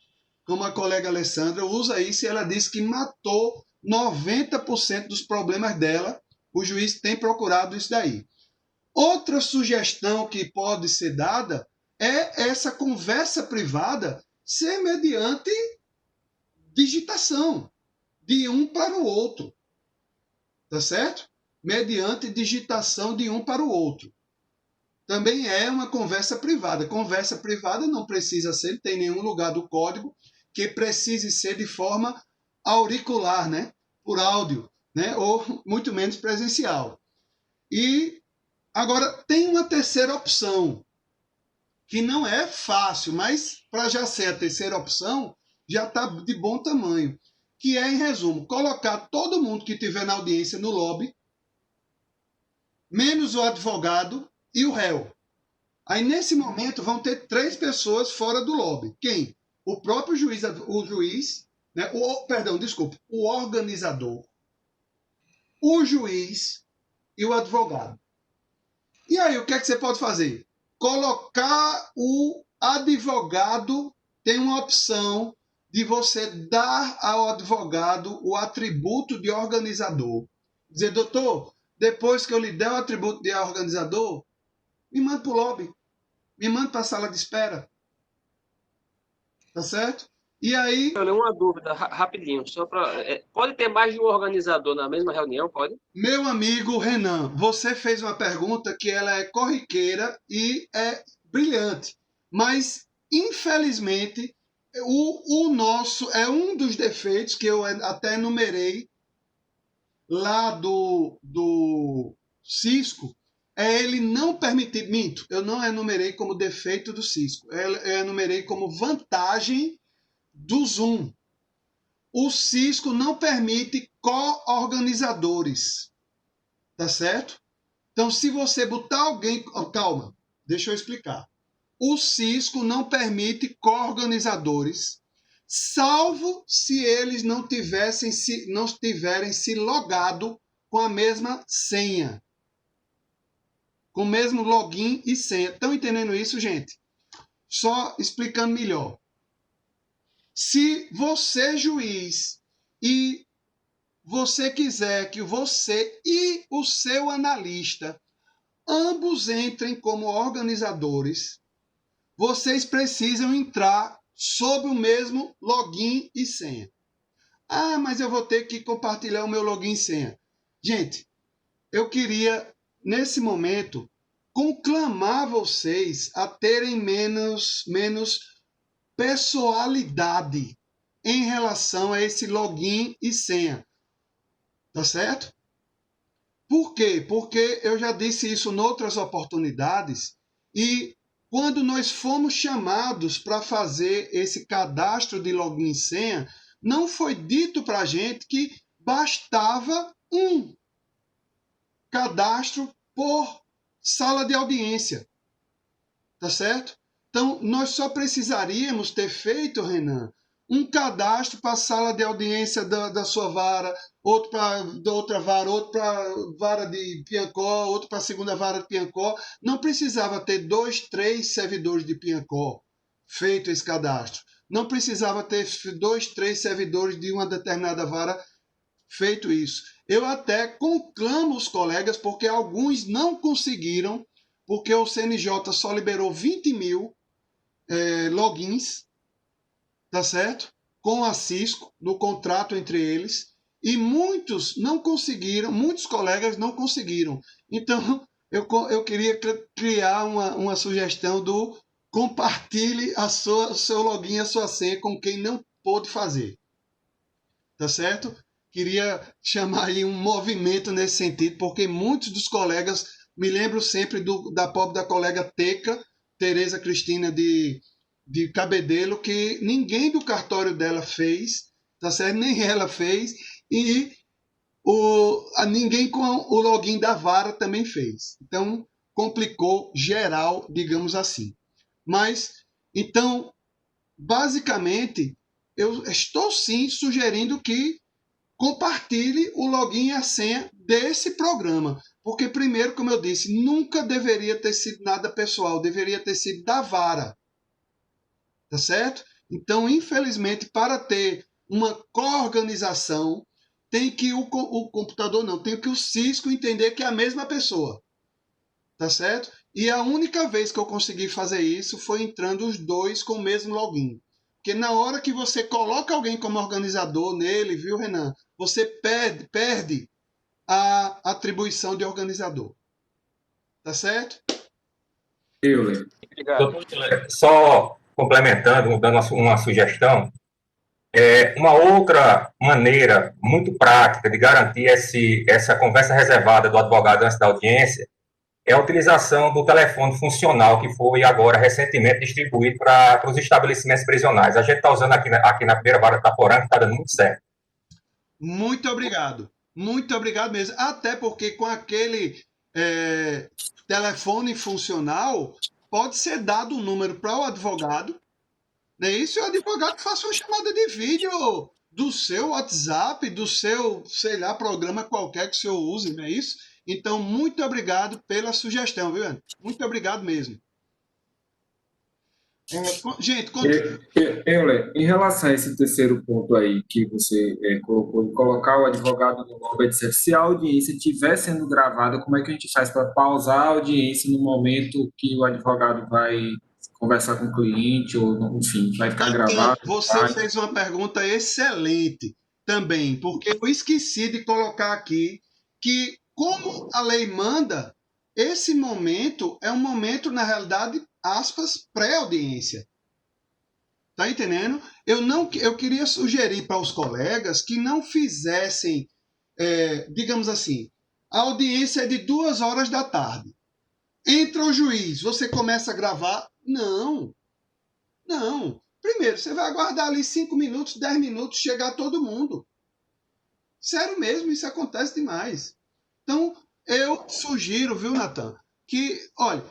Como a colega Alessandra usa isso e ela disse que matou 90% dos problemas dela. O juiz tem procurado isso daí. Outra sugestão que pode ser dada é essa conversa privada ser mediante digitação de um para o outro. Tá certo? Mediante digitação de um para o outro. Também é uma conversa privada. Conversa privada não precisa ser, tem nenhum lugar do código que precise ser de forma auricular, né? Por áudio, né? Ou muito menos presencial. E agora tem uma terceira opção, que não é fácil, mas para já ser a terceira opção, já está de bom tamanho. Que é, em resumo, colocar todo mundo que estiver na audiência no lobby, menos o advogado e o réu. Aí, nesse momento, vão ter 3 pessoas fora do lobby. Quem? O próprio juiz, né? Perdão, desculpa. O organizador, o juiz e o advogado. E aí, o que é que você pode fazer? Colocar o advogado, tem uma opção de você dar ao advogado o atributo de organizador. Dizer, doutor, depois que eu lhe der o atributo de organizador, me manda para o lobby, me manda para a sala de espera. Tá certo? E aí... Eu tenho uma dúvida, rapidinho, só para... pode ter mais de um organizador na mesma reunião, pode? Meu amigo Renan, você fez uma pergunta que ela é corriqueira e é brilhante, mas, infelizmente, o nosso é um dos defeitos que eu até enumerei lá do Cisco, é ele não permitir... Minto, eu não enumerei como defeito do Cisco, eu enumerei como vantagem do Zoom. O Cisco não permite co-organizadores, tá certo? Então, se você botar alguém... Calma, deixa eu explicar. O Cisco não permite co-organizadores, salvo se eles não tiverem se logado com a mesma senha. Com o mesmo login e senha. Estão entendendo isso, gente? Só explicando melhor. Se você, juiz, e você quiser que você e o seu analista ambos entrem como organizadores, vocês precisam entrar sob o mesmo login e senha. Ah, mas eu vou ter que compartilhar o meu login e senha. Gente, eu queria, nesse momento, conclamar vocês a terem menos pessoalidade em relação a esse login e senha. Tá certo? Por quê? Porque eu já disse isso em outras oportunidades e quando nós fomos chamados para fazer esse cadastro de login e senha, não foi dito para a gente que bastava um cadastro por sala de audiência. Tá certo? Então, nós só precisaríamos ter feito, Renan, um cadastro para a sala de audiência da sua vara, outro para da outra vara, outro para a vara de Piancó, outro para a segunda vara de Piancó. Não precisava ter 2, 3 servidores de Piancó feito esse cadastro. Não precisava ter 2, 3 servidores de uma determinada vara feito isso. Eu até conclamo os colegas, porque alguns não conseguiram, porque o CNJ só liberou 20 mil logins, tá certo? Com a Cisco, no contrato entre eles, e muitos não conseguiram, muitos colegas não conseguiram. Então, eu queria criar uma sugestão do compartilhe o seu login, a sua senha com quem não pôde fazer. Tá certo? Queria chamar aí um movimento nesse sentido, porque muitos dos colegas, me lembro sempre da pobre da colega Teca, Tereza Cristina de Cabedelo, que ninguém do cartório dela fez, tá certo? Nem ela fez, e ninguém com o login da vara também fez. Então, complicou geral, digamos assim. Mas, então, basicamente, eu estou sim sugerindo que compartilhe o login e a senha desse programa. Porque, primeiro, como eu disse, nunca deveria ter sido nada pessoal, deveria ter sido da vara. Tá certo? Então, infelizmente, para ter uma coorganização, tem que o computador não, tem que o Cisco entender que é a mesma pessoa. Tá certo? E a única vez que eu consegui fazer isso foi entrando os dois com o mesmo login. Porque na hora que você coloca alguém como organizador nele, viu, Renan? Você perde a atribuição de organizador. Tá certo? Obrigado. Só complementando, dando uma sugestão, uma outra maneira muito prática de garantir essa conversa reservada do advogado antes da audiência é a utilização do telefone funcional que foi agora recentemente distribuído para os estabelecimentos prisionais. A gente está usando aqui na primeira vara da Porã, que está dando muito certo. Muito obrigado. Muito obrigado mesmo. Até porque com aquele telefone funcional, pode ser dado um número para o advogado, não é isso? E o advogado faça uma chamada de vídeo do seu WhatsApp, do seu, sei lá, programa qualquer que o senhor use, não é isso? Então, muito obrigado pela sugestão, viu, Ana? Muito obrigado mesmo. Gente, Euler, em relação a esse terceiro ponto aí que você colocou, colocar o advogado no nome, etc. Se a audiência estiver sendo gravada, como é que a gente faz para pausar a audiência no momento que o advogado vai conversar com o cliente, ou enfim, vai ficar gravado? Você fez uma pergunta excelente também, porque eu esqueci de colocar aqui que, como a lei manda, esse momento é um momento, na realidade, aspas, pré-audiência. Tá entendendo? Eu queria sugerir para os colegas que não fizessem, digamos assim, a audiência é de 2 horas da tarde. Entra o juiz, você começa a gravar? Não. Primeiro, você vai aguardar ali 5 minutos, 10 minutos, chegar todo mundo. Sério mesmo, isso acontece demais. Então, eu sugiro, viu, Natan, que, olha,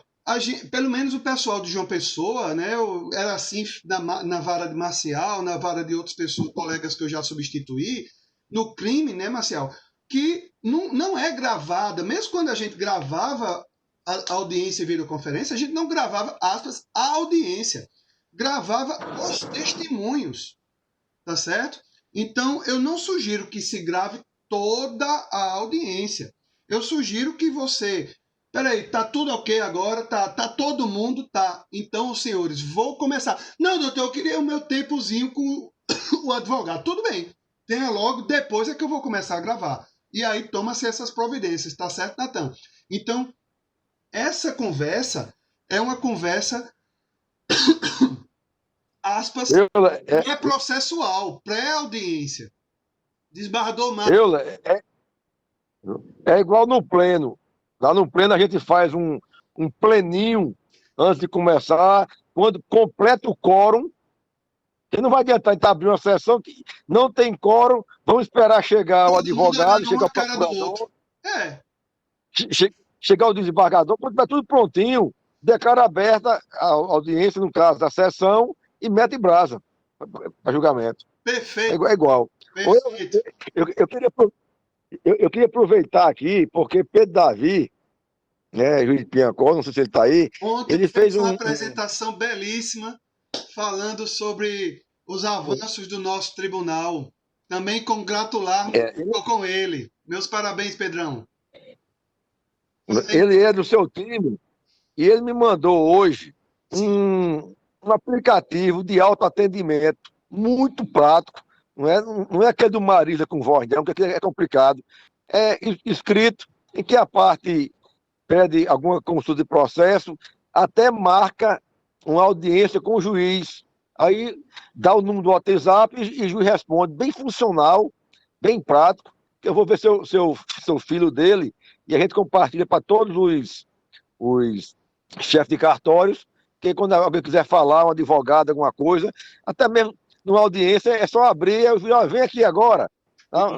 pelo menos o pessoal de João Pessoa, né, era assim na vara de Marcial, na vara de outras pessoas, colegas que eu já substituí, no crime, né, Marcial, que não é gravada, mesmo quando a gente gravava a audiência em videoconferência, a gente não gravava, aspas, a audiência, gravava os testemunhos, tá certo? Então, eu não sugiro que se grave toda a audiência. Eu sugiro que você... Peraí, tá tudo ok agora? Tá todo mundo? Tá. Então, senhores, vou começar. Não, doutor, eu queria o meu tempozinho com o advogado. Tudo bem. Tenha logo, depois é que eu vou começar a gravar. E aí, toma-se essas providências. Tá certo, Natan? Então, essa conversa é uma conversa... aspas, é processual, pré-audiência. Desbardou mais. É igual no pleno. Lá no pleno a gente faz um pleninho antes de começar. Quando completa o quórum, que não vai adiantar a gente abrir uma sessão que não tem quórum, vamos esperar chegar o advogado, chegar o procurador, chegar o desembargador, quando estiver tudo prontinho, declara aberta a audiência, no caso da sessão, e mete brasa para julgamento. Perfeito. É igual. Perfeito. Eu queria aproveitar aqui, porque Pedro Davi, né, juiz de Piancó, não sei se ele está aí, ontem ele fez uma apresentação belíssima falando sobre os avanços do nosso tribunal. Também congratular com ele. Meus parabéns, Pedrão. Ele é do seu time e ele me mandou hoje um aplicativo de autoatendimento muito prático. Não é aquele do Marisa com voz, não, porque aquele é complicado. É escrito em que a parte pede alguma consulta de processo, até marca uma audiência com o juiz. Aí dá o número do WhatsApp e o juiz responde. Bem funcional, bem prático. Eu vou ver seu filho dele e a gente compartilha para todos os chefes de cartórios, que quando alguém quiser falar, um advogado, alguma coisa, até mesmo numa audiência, é só abrir, vem aqui agora. Então,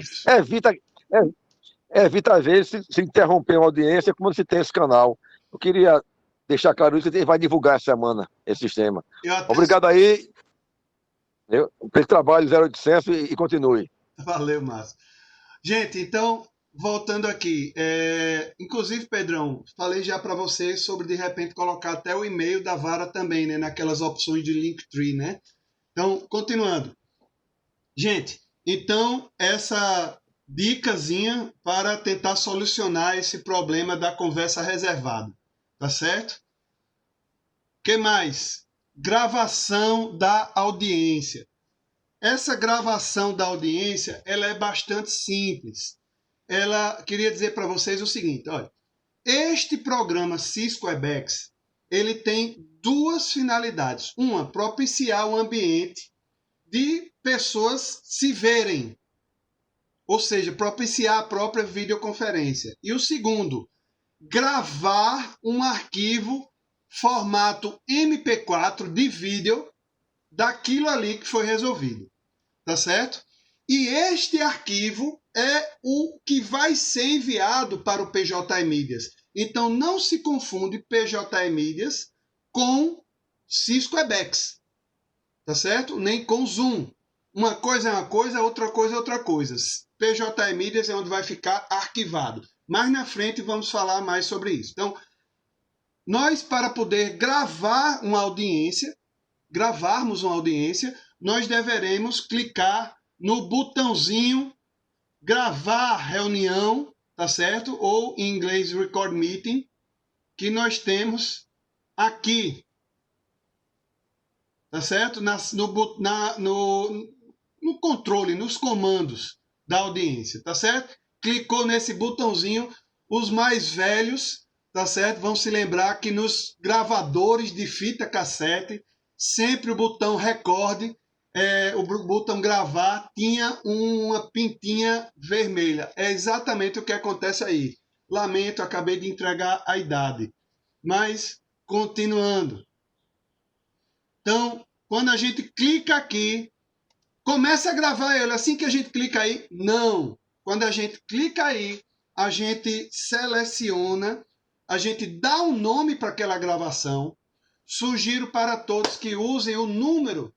evita às vezes, se interromper uma audiência, como se tem esse canal. Eu queria deixar claro isso, que ele vai divulgar essa semana esse sistema. Obrigado aí. Pelo trabalho 0800 e continue. Valeu, Márcio. Gente, então, voltando aqui, inclusive, Pedrão, falei já para você sobre, de repente, colocar até o e-mail da vara também, né, naquelas opções de Linktree, né? Então, continuando. Gente, então, essa dicasinha para tentar solucionar esse problema da conversa reservada, tá certo? O que mais? Gravação da audiência. Essa gravação da audiência, ela é bastante simples. Queria dizer para vocês o seguinte, olha, este programa Cisco Webex, ele tem duas finalidades. Uma, propiciar um ambiente de pessoas se verem, ou seja, propiciar a própria videoconferência. E o segundo, gravar um arquivo formato MP4 de vídeo daquilo ali que foi resolvido. Tá certo? E este arquivo é o que vai ser enviado para o PJ Mídias. Então, não se confunde PJ Mídias com Cisco Webex. Tá certo? Nem com Zoom. uma coisa é uma coisa, outra coisa é outra coisa. PJ Mídias é onde vai ficar arquivado. Mais na frente vamos falar mais sobre isso. Então, nós, para poder gravarmos uma audiência, nós deveremos clicar no botãozinho gravar reunião, tá certo? Ou em inglês record meeting, que nós temos aqui, tá certo? No controle, nos comandos da audiência, tá certo? Clicou nesse botãozinho, os mais velhos, tá certo? Vão se lembrar que nos gravadores de fita cassete, sempre o botão record, o botão gravar, tinha uma pintinha vermelha. É exatamente o que acontece aí. Lamento, acabei de entregar a idade. Mas, continuando. Então, quando a gente clica aqui, começa a gravar ele. Assim que a gente clica aí, não. Quando a gente clica aí, a gente seleciona, a gente dá um nome para aquela gravação. Sugiro para todos que usem o número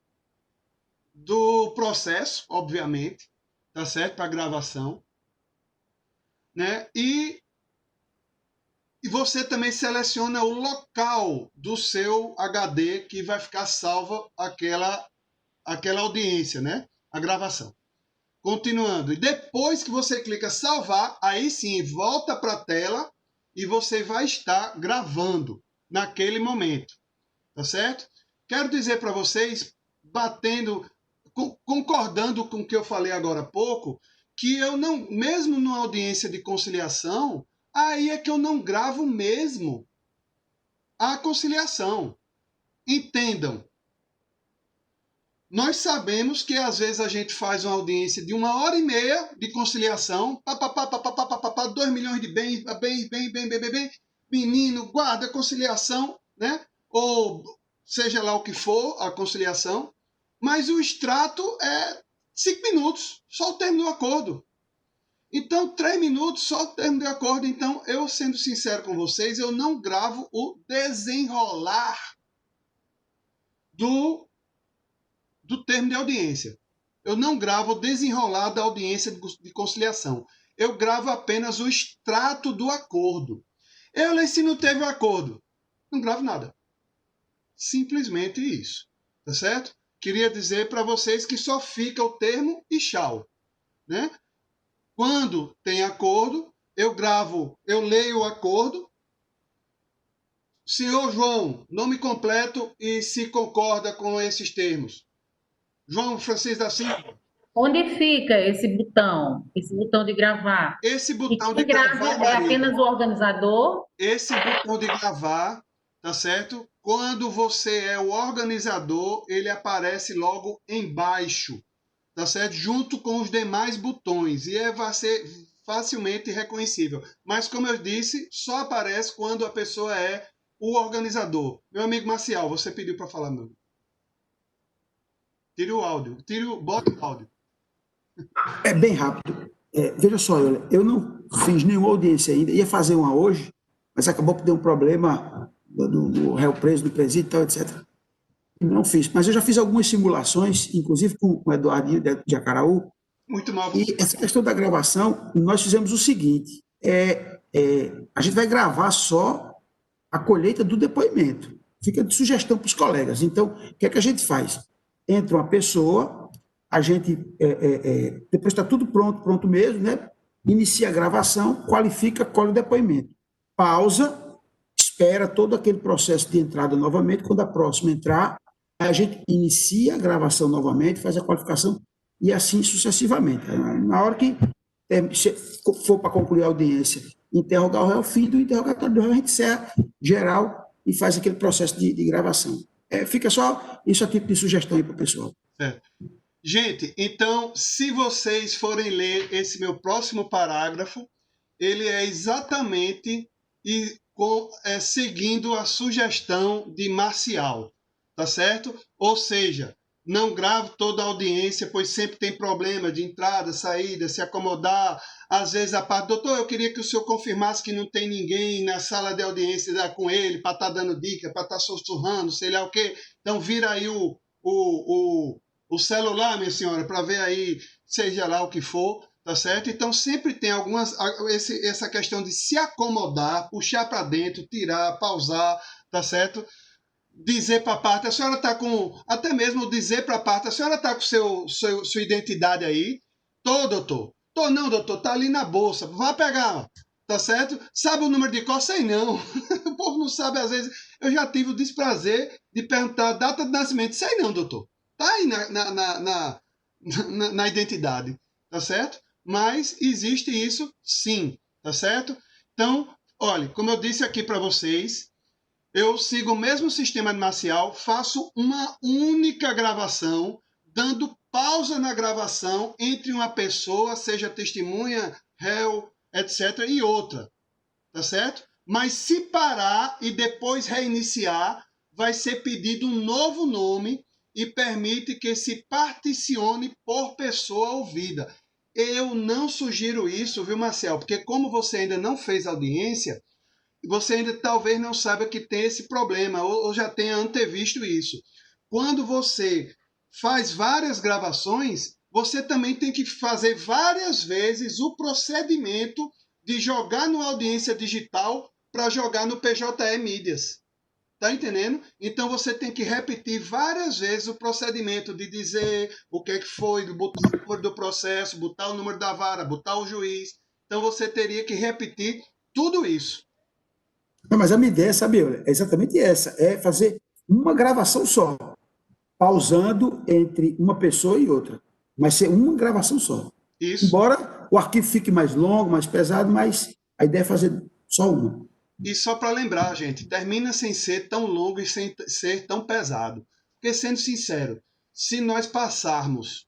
do processo, obviamente, tá certo? Para gravação, né? E você também seleciona o local do seu HD que vai ficar salva aquela audiência, né? A gravação. Continuando. E depois que você clica salvar, aí sim, volta para a tela e você vai estar gravando naquele momento. Tá certo? Quero dizer para vocês, concordando com o que eu falei agora há pouco, que eu não, mesmo numa audiência de conciliação, aí é que eu não gravo mesmo a conciliação. Entendam. Nós sabemos que às vezes a gente faz uma audiência de 1h30 de conciliação, 2 milhões de bens, bem, menino, guarda, conciliação, né? Ou seja lá o que for a conciliação, mas o extrato é 5 minutos, só o termo do acordo. Então, 3 minutos, só o termo do acordo. Então, eu sendo sincero com vocês, eu não gravo o desenrolar do termo de audiência. Eu não gravo o desenrolar da audiência de conciliação. Eu gravo apenas o extrato do acordo. Se não teve o acordo, não gravo nada. Simplesmente isso. Tá certo? Queria dizer para vocês que só fica o termo e tchau. Né? Quando tem acordo, eu leio o acordo. Senhor João, nome completo e se concorda com esses termos. João Francisco da Silva. Onde fica esse botão de gravar? Esse botão de gravar é apenas o organizador? Esse botão de gravar, tá certo? Quando você é o organizador, ele aparece logo embaixo, tá certo? Junto com os demais botões e vai ser facilmente reconhecível. Mas como eu disse, só aparece quando a pessoa é o organizador. Meu amigo Marcial, você pediu para falar, meu. Tire o áudio. Bota o áudio. É bem rápido. Veja só, eu não fiz nenhuma audiência ainda. Ia fazer uma hoje, mas acabou que deu um problema do réu preso, do presídio e tal, etc. Não fiz. Mas eu já fiz algumas simulações, inclusive com o Eduardinho de Acaraú. Muito mal. E essa questão da gravação, nós fizemos o seguinte. A gente vai gravar só a colheita do depoimento. Fica de sugestão para os colegas. Então, o que é que a gente faz? Entra uma pessoa, a gente, depois está tudo pronto mesmo, né? Inicia a gravação, qualifica, colhe o depoimento. Pausa, espera todo aquele processo de entrada novamente, quando a próxima entrar, a gente inicia a gravação novamente, faz a qualificação e assim sucessivamente. Na hora que for para concluir a audiência, interrogar o réu, fim do interrogatório do réu, a gente encerra geral e faz aquele processo de gravação. Fica só isso a tipo de sugestão aí para o pessoal. Gente, então, se vocês forem ler esse meu próximo parágrafo, ele é exatamente seguindo a sugestão de Marcial, tá certo? Ou seja, não gravo toda a audiência, pois sempre tem problema de entrada, saída, se acomodar. Às vezes a parte, doutor, eu queria que o senhor confirmasse que não tem ninguém na sala de audiência com ele para estar dando dica, para estar sussurrando, sei lá o quê. Então vira aí o celular, minha senhora, para ver aí, seja lá o que for, tá certo? Então, sempre tem essa questão de se acomodar, puxar para dentro, tirar, pausar, tá certo? Dizer para a parte, a senhora está com, até mesmo dizer para a parte, a senhora está com sua identidade aí? Tô, doutor. Tô não, doutor, tá ali na bolsa, vá pegar, tá certo? Sabe o número de cor? Sei não. O povo não sabe, às vezes. Eu já tive o desprazer de perguntar a data de nascimento. Sei não, doutor. Tá aí na identidade, tá certo? Mas existe isso, sim, tá certo? Então, olha, como eu disse aqui para vocês, eu sigo o mesmo sistema de Marcial, faço uma única gravação, dando pausa na gravação entre uma pessoa, seja testemunha, réu, etc., e outra, tá certo? Mas se parar e depois reiniciar, vai ser pedido um novo nome e permite que se particione por pessoa ouvida. Eu não sugiro isso, viu, Marcel? Porque como você ainda não fez audiência, você ainda talvez não saiba que tem esse problema, ou já tenha antevisto isso. Quando você faz várias gravações, você também tem que fazer várias vezes o procedimento de jogar no Audiência Digital para jogar no PJE Mídias. Tá entendendo? Então você tem que repetir várias vezes o procedimento de dizer o que é que foi, de botar o número do processo, botar o número da vara, botar o juiz. Então você teria que repetir tudo isso. Não, mas a minha ideia, sabe, é exatamente essa, é fazer uma gravação só, pausando entre uma pessoa e outra, mas ser uma gravação só. Isso. Embora o arquivo fique mais longo, mais pesado, mas a ideia é fazer só uma. E só para lembrar, gente, termina sem ser tão longo e sem ser tão pesado. Porque, sendo sincero, se nós passarmos...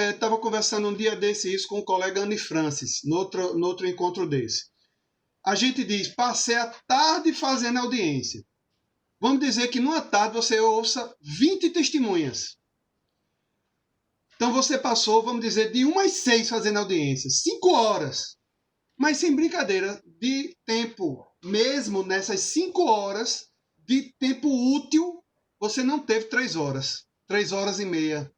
Estava conversando um dia desse isso com o colega Anne Francis, no outro encontro desse. A gente diz, passei a tarde fazendo audiência. Vamos dizer que numa tarde você ouça 20 testemunhas. Então você passou, vamos dizer, de 1 às 6 fazendo audiência. 5 horas. Mas sem brincadeira, de tempo, mesmo nessas 5 horas, de tempo útil, você não teve 3 horas. 3 horas e meia.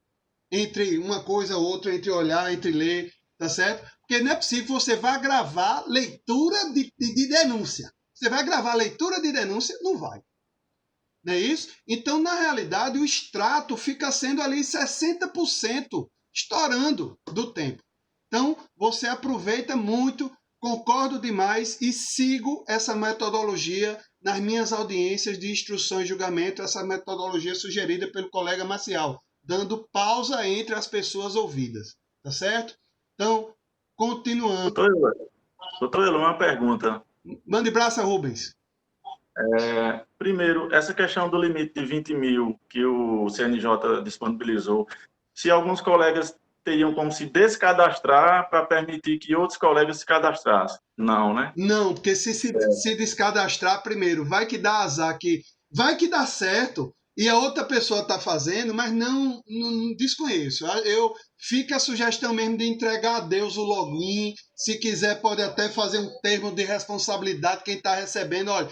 Entre uma coisa ou outra, entre olhar, entre ler, tá certo? Porque não é possível que você vá gravar leitura de denúncia. Você vai gravar leitura de denúncia? Não vai. Não é isso? Então, na realidade, o extrato fica sendo ali 60% estourando do tempo. Então, você aproveita muito, concordo demais e sigo essa metodologia nas minhas audiências de instrução e julgamento, essa metodologia sugerida pelo colega Marcial, dando pausa entre as pessoas ouvidas. Tá certo? Então, continuando. Doutor Elon, uma pergunta. Mande braço, Rubens. Primeiro, essa questão do limite de 20 mil que o CNJ disponibilizou, se alguns colegas teriam como se descadastrar para permitir que outros colegas se cadastrassem? Não, né? Não, porque se descadastrar primeiro, vai que dá azar, vai que dá certo e a outra pessoa está fazendo, mas não desconheço. Fica a sugestão mesmo de entregar a Deus o login. Se quiser, pode até fazer um termo de responsabilidade quem está recebendo. Olha,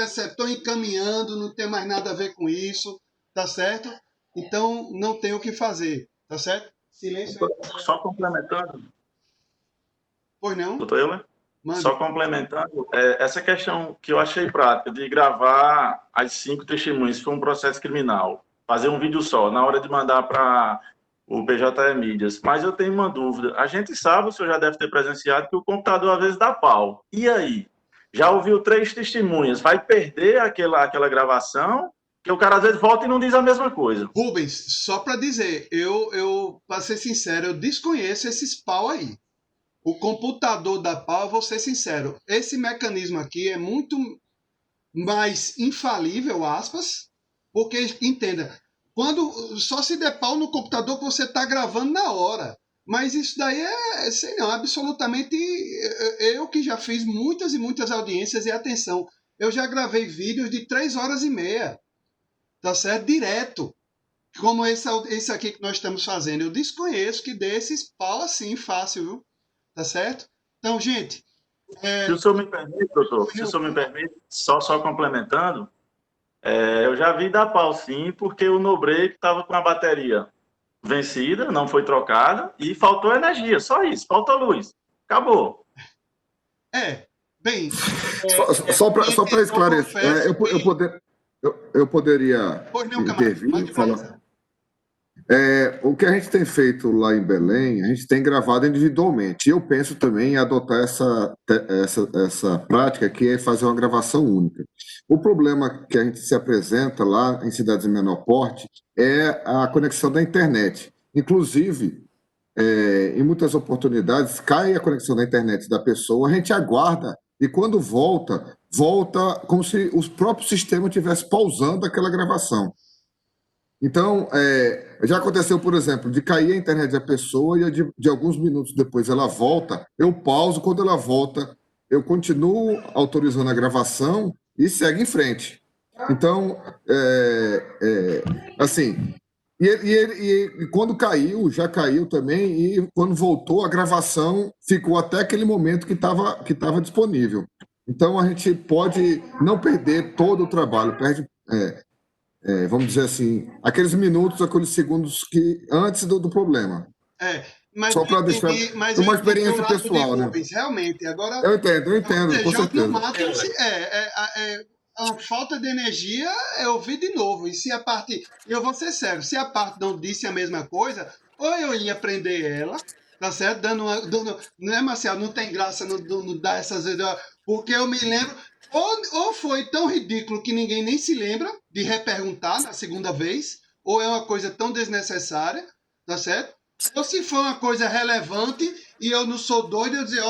estou encaminhando, não tem mais nada a ver com isso, tá certo? Então, não tem o que fazer, tá certo? Silêncio. Só complementando. Pois não? Doutor Euler? Mande. Só complementando, essa questão que eu achei prática de gravar as 5 testemunhas, se for um processo criminal, fazer um vídeo só, na hora de mandar para o PJE Mídias. Mas eu tenho uma dúvida. A gente sabe, o senhor já deve ter presenciado, que o computador às vezes dá pau. E aí? Já ouviu 3 testemunhas, vai perder aquela gravação? Que o cara às vezes volta e não diz a mesma coisa. Rubens, só para dizer, eu para ser sincero, eu desconheço esses pau aí. O computador da pau, eu vou ser sincero, esse mecanismo aqui é muito mais infalível, aspas, porque, entenda, só se der pau no computador que você está gravando na hora. Mas isso daí sei não, absolutamente, eu que já fiz muitas e muitas audiências, e atenção, eu já gravei vídeos de 3 horas e meia, tá certo? Direto, como esse aqui que nós estamos fazendo. Eu desconheço que dê esses pau assim, fácil, viu? Tá certo? Então, gente... Se o senhor me permite, doutor, se o senhor me permite, só complementando, Eu já vi dar pau sim, porque o no-break estava com a bateria vencida, não foi trocada, e faltou energia, só isso, faltou luz. Acabou. Bem... Só para esclarecer, eu poderia Pois não, intervir, falar. O que a gente tem feito lá em Belém, a gente tem gravado individualmente. Eu penso também em adotar essa prática, que é fazer uma gravação única. O problema que a gente se apresenta lá em cidades de menor porte é a conexão da internet. Inclusive, em muitas oportunidades, cai a conexão da internet da pessoa, a gente aguarda, e quando volta como se o próprio sistema estivesse pausando aquela gravação. Então, já aconteceu, por exemplo, de cair a internet da pessoa e de alguns minutos depois ela volta, eu pauso, quando ela volta, eu continuo autorizando a gravação e segue em frente. Então, assim, e quando caiu, já caiu também, e quando voltou, a gravação ficou até aquele momento que estava disponível. Então, a gente pode não perder todo o trabalho, perde... vamos dizer assim, aqueles minutos, aqueles segundos que antes do problema. Mas só para deixar uma experiência pessoal, né? Realmente, agora... Eu entendo, com certeza. A falta de energia é ouvir de novo. E se a parte... Eu vou ser sério, se a parte não disse a mesma coisa, ou eu ia prender ela, tá certo? Não é, Marcelo? Não tem graça não dar essas... Porque eu me lembro... Ou foi tão ridículo que ninguém nem se lembra de reperguntar na segunda vez, ou é uma coisa tão desnecessária, tá certo? Ou se for uma coisa relevante e eu não sou doido, eu dizer,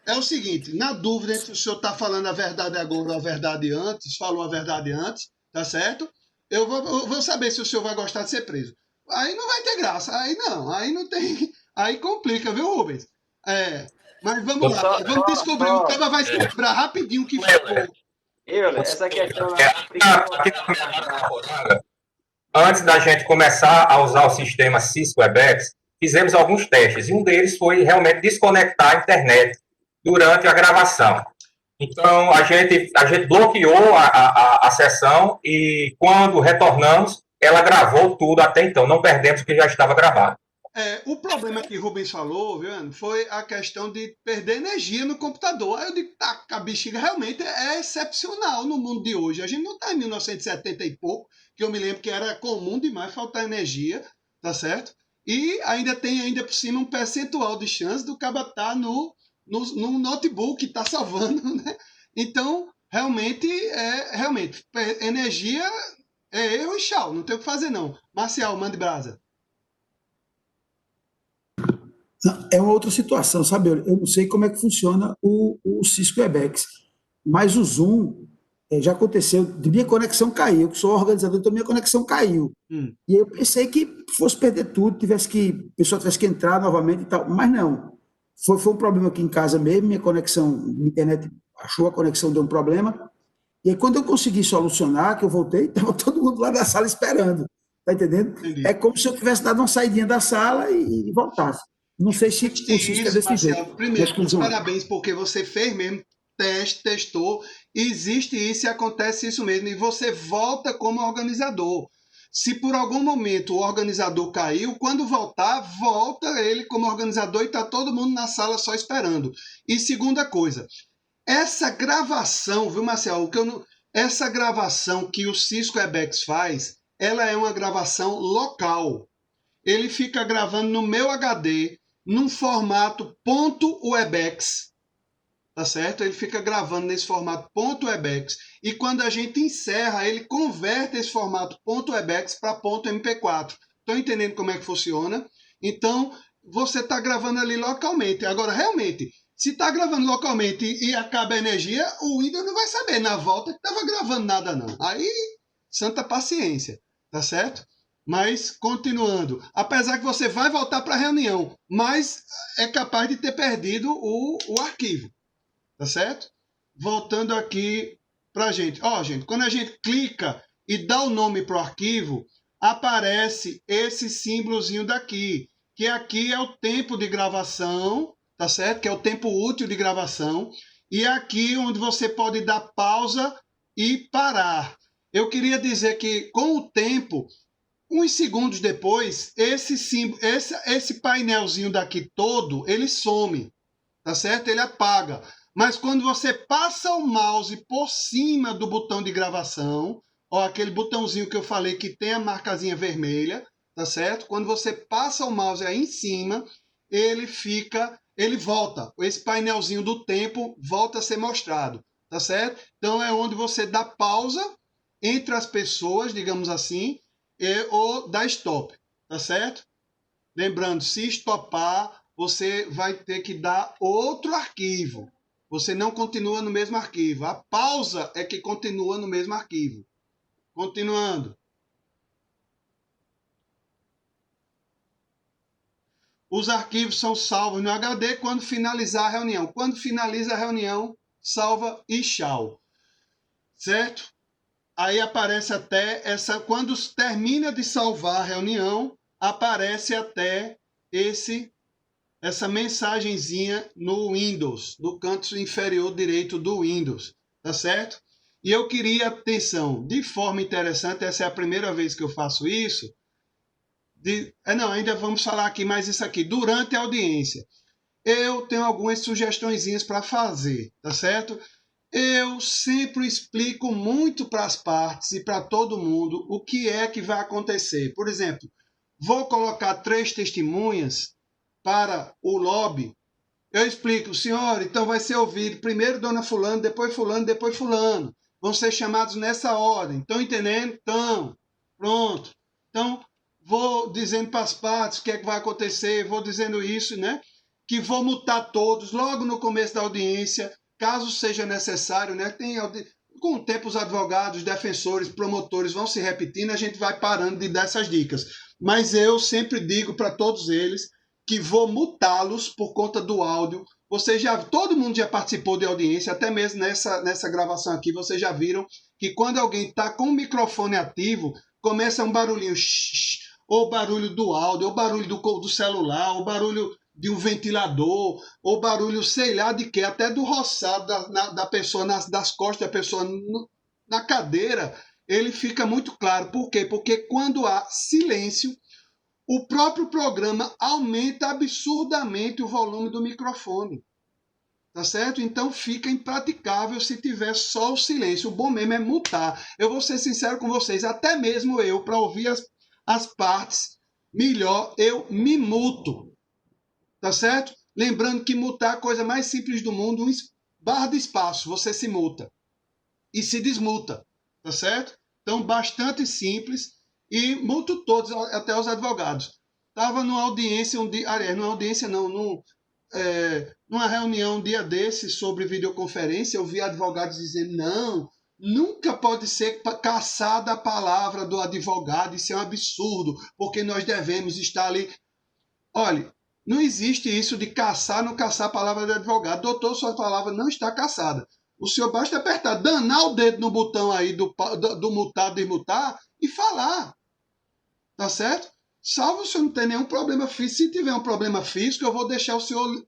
é o seguinte, na dúvida se o senhor está falando a verdade agora ou a verdade antes, falou a verdade antes, tá certo? Eu vou saber se o senhor vai gostar de ser preso. Aí não vai ter graça, aí não tem, aí complica, viu, Rubens? Mas vamos lá, vamos descobrir. O tema vai se lembrar rapidinho o que ficou. Essa questão... Antes da gente começar a usar o sistema Cisco Webex, fizemos alguns testes, e um deles foi realmente desconectar a internet durante a gravação. Então, a gente bloqueou a sessão, e quando retornamos, ela gravou tudo até então, não perdemos o que já estava gravado. O problema que o Rubens falou, viu, foi a questão de perder energia no computador. Aí eu digo, a bexiga realmente é excepcional no mundo de hoje. A gente não está em 1970 e pouco, que eu me lembro que era comum demais faltar energia, tá certo? E ainda tem por cima um percentual de chance do cabo estar no notebook, está salvando, né? Então, realmente, energia é erro e tchau, não tem o que fazer não. Marcial, mande brasa. É uma outra situação, sabe? Eu não sei como é que funciona o Cisco Webex, mas o Zoom já aconteceu, de minha conexão caiu, que sou organizador, então minha conexão caiu. E eu pensei que fosse perder tudo, a pessoa tivesse que entrar novamente e tal, mas não. Foi um problema aqui em casa mesmo, minha internet achou a conexão, deu um problema, e aí quando eu consegui solucionar, que eu voltei, estava todo mundo lá da sala esperando, tá entendendo? Entendi. É como se eu tivesse dado uma saidinha da sala e voltasse. Não sei se consiste desse jeito. Primeiro, parabéns, porque você fez mesmo, testou, existe isso e acontece isso mesmo, e você volta como organizador. Se por algum momento o organizador caiu, quando voltar, volta ele como organizador e está todo mundo na sala só esperando. E segunda coisa, essa gravação, viu, Marcelo? Essa gravação que o Cisco Webex faz, ela é uma gravação local. Ele fica gravando no meu HD, num formato .webex, tá certo? Ele fica gravando nesse formato .webex, e quando a gente encerra, ele converte esse formato .webex para .mp4. Estão entendendo como é que funciona? Então, você está gravando ali localmente. Agora, realmente, se está gravando localmente e acaba a energia, o Windows não vai saber na volta que estava gravando nada, não. Aí, santa paciência, tá certo? Mas, continuando, apesar que você vai voltar para a reunião, mas é capaz de ter perdido o arquivo, tá certo? Voltando aqui para a gente. Gente, quando a gente clica e dá o nome para o arquivo, aparece esse símbolozinho daqui, que aqui é o tempo de gravação, tá certo? Que é o tempo útil de gravação, e aqui onde você pode dar pausa e parar. eu queria dizer que, com o tempo, uns segundos depois, esse painelzinho daqui todo, ele some, tá certo? Ele apaga. Mas quando você passa o mouse por cima do botão de gravação, ó, aquele botãozinho que eu falei que tem a marcazinha vermelha, tá certo? Quando você passa o mouse aí em cima, ele volta. Esse painelzinho do tempo volta a ser mostrado, tá certo? Então é onde você dá pausa entre as pessoas, digamos assim, ou dá stop, tá certo? Lembrando, se estopar, você vai ter que dar outro arquivo. Você não continua no mesmo arquivo. A pausa é que continua no mesmo arquivo. Continuando. Os arquivos são salvos no HD quando finalizar a reunião. Quando finaliza a reunião, salva e tchau. Certo? Aí aparece até essa... Quando termina de salvar a reunião, aparece até essa mensagenzinha no Windows, no canto inferior direito do Windows. Tá certo? E eu queria, atenção, de forma interessante, essa é a primeira vez que eu faço isso. Não, ainda vamos falar aqui mais isso aqui. Durante a audiência, eu tenho algumas sugestõezinhas para fazer, tá certo? Eu sempre explico muito para as partes e para todo mundo o que é que vai acontecer. Por exemplo, vou colocar 3 testemunhas para o lobby. Eu explico, senhor, então vai ser ouvido primeiro dona fulano, depois fulano, depois fulano. Vão ser chamados nessa ordem. Estão entendendo? Então, pronto. Então, vou dizendo para as partes o que é que vai acontecer, vou dizendo isso, né? Que vou mutar todos logo no começo da audiência, caso seja necessário, né? Com o tempo, os advogados, defensores, promotores vão se repetindo, a gente vai parando de dar essas dicas. Mas eu sempre digo para todos eles que vou mutá-los por conta do áudio. Todo mundo já participou de audiência, até mesmo nessa gravação aqui, vocês já viram que quando alguém está com o microfone ativo, começa um barulhinho, ou barulho do áudio, ou barulho do celular, ou barulho de um ventilador, ou barulho, sei lá de quê, até do roçado da pessoa, das costas da pessoa na cadeira, ele fica muito claro. Por quê? Porque quando há silêncio, o próprio programa aumenta absurdamente o volume do microfone. Tá certo? Então fica impraticável se tiver só o silêncio. O bom mesmo é mutar. Eu vou ser sincero com vocês, até mesmo eu, para ouvir as partes melhor, eu me muto. Tá certo? Lembrando que mutar é a coisa mais simples do mundo, barra de espaço, você se muta e se desmuta. Tá certo? Então, bastante simples. E multo todos, até os advogados. Estava numa audiência numa reunião um dia desses sobre videoconferência, eu vi advogados dizendo, não, nunca pode ser caçada a palavra do advogado, isso é um absurdo, porque nós devemos estar ali. Olha, não existe isso de caçar, não caçar a palavra do advogado. Doutor, sua palavra não está caçada. O senhor basta apertar, danar o dedo no botão aí do mutar, desmutar e falar. Tá certo? Salvo o senhor não ter nenhum problema físico. Se tiver um problema físico, eu vou deixar o senhor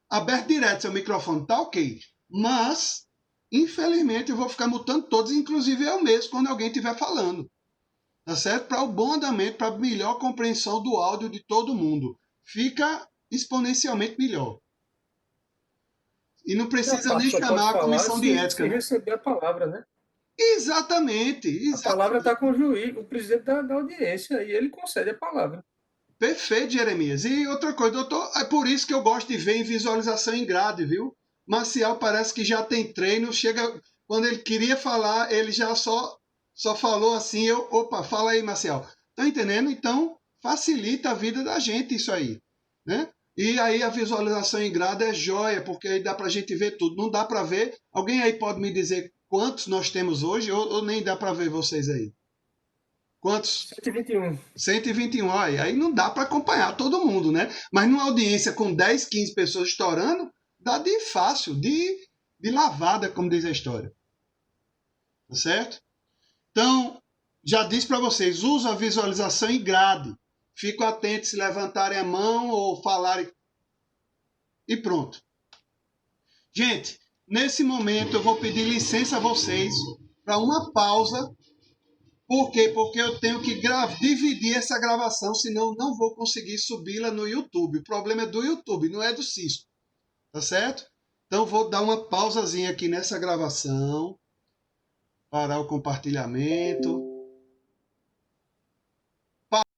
aberto direto seu microfone. Tá ok. Mas, infelizmente, eu vou ficar mutando todos, inclusive eu mesmo, quando alguém estiver falando. Tá certo? Para o bom andamento, para a melhor compreensão do áudio de todo mundo. Fica exponencialmente melhor. E não precisa nem chamar a comissão de ética. Se receber a palavra, né? Exatamente. A palavra está com o juiz, o presidente da audiência, e ele concede a palavra. Perfeito, Jeremias. E outra coisa, doutor, é por isso que eu gosto de ver em visualização em grade, viu? Marcial parece que já tem treino, quando ele queria falar, ele já só falou assim, opa, fala aí, Marcial. Tá entendendo? Então, facilita a vida da gente isso aí, né? E aí a visualização em grade é joia, porque aí dá pra gente ver tudo. Não dá para ver? Alguém aí pode me dizer quantos nós temos hoje, ou nem dá para ver vocês aí? Quantos? 121. 121, olha, aí não dá para acompanhar todo mundo, né? Mas numa audiência com 10, 15 pessoas estourando, dá de fácil, de lavada, como diz a história. Tá certo? Então, já disse para vocês, usa a visualização em grade. Fico atento se levantarem a mão ou falarem. E pronto. Gente, nesse momento eu vou pedir licença a vocês para uma pausa Por quê? Porque eu tenho que dividir essa gravação, senão não vou conseguir subi-la no YouTube. O problema é do YouTube, não é do Cisco. Tá certo? Então, vou dar uma pausazinha aqui nessa gravação. Parar o compartilhamento.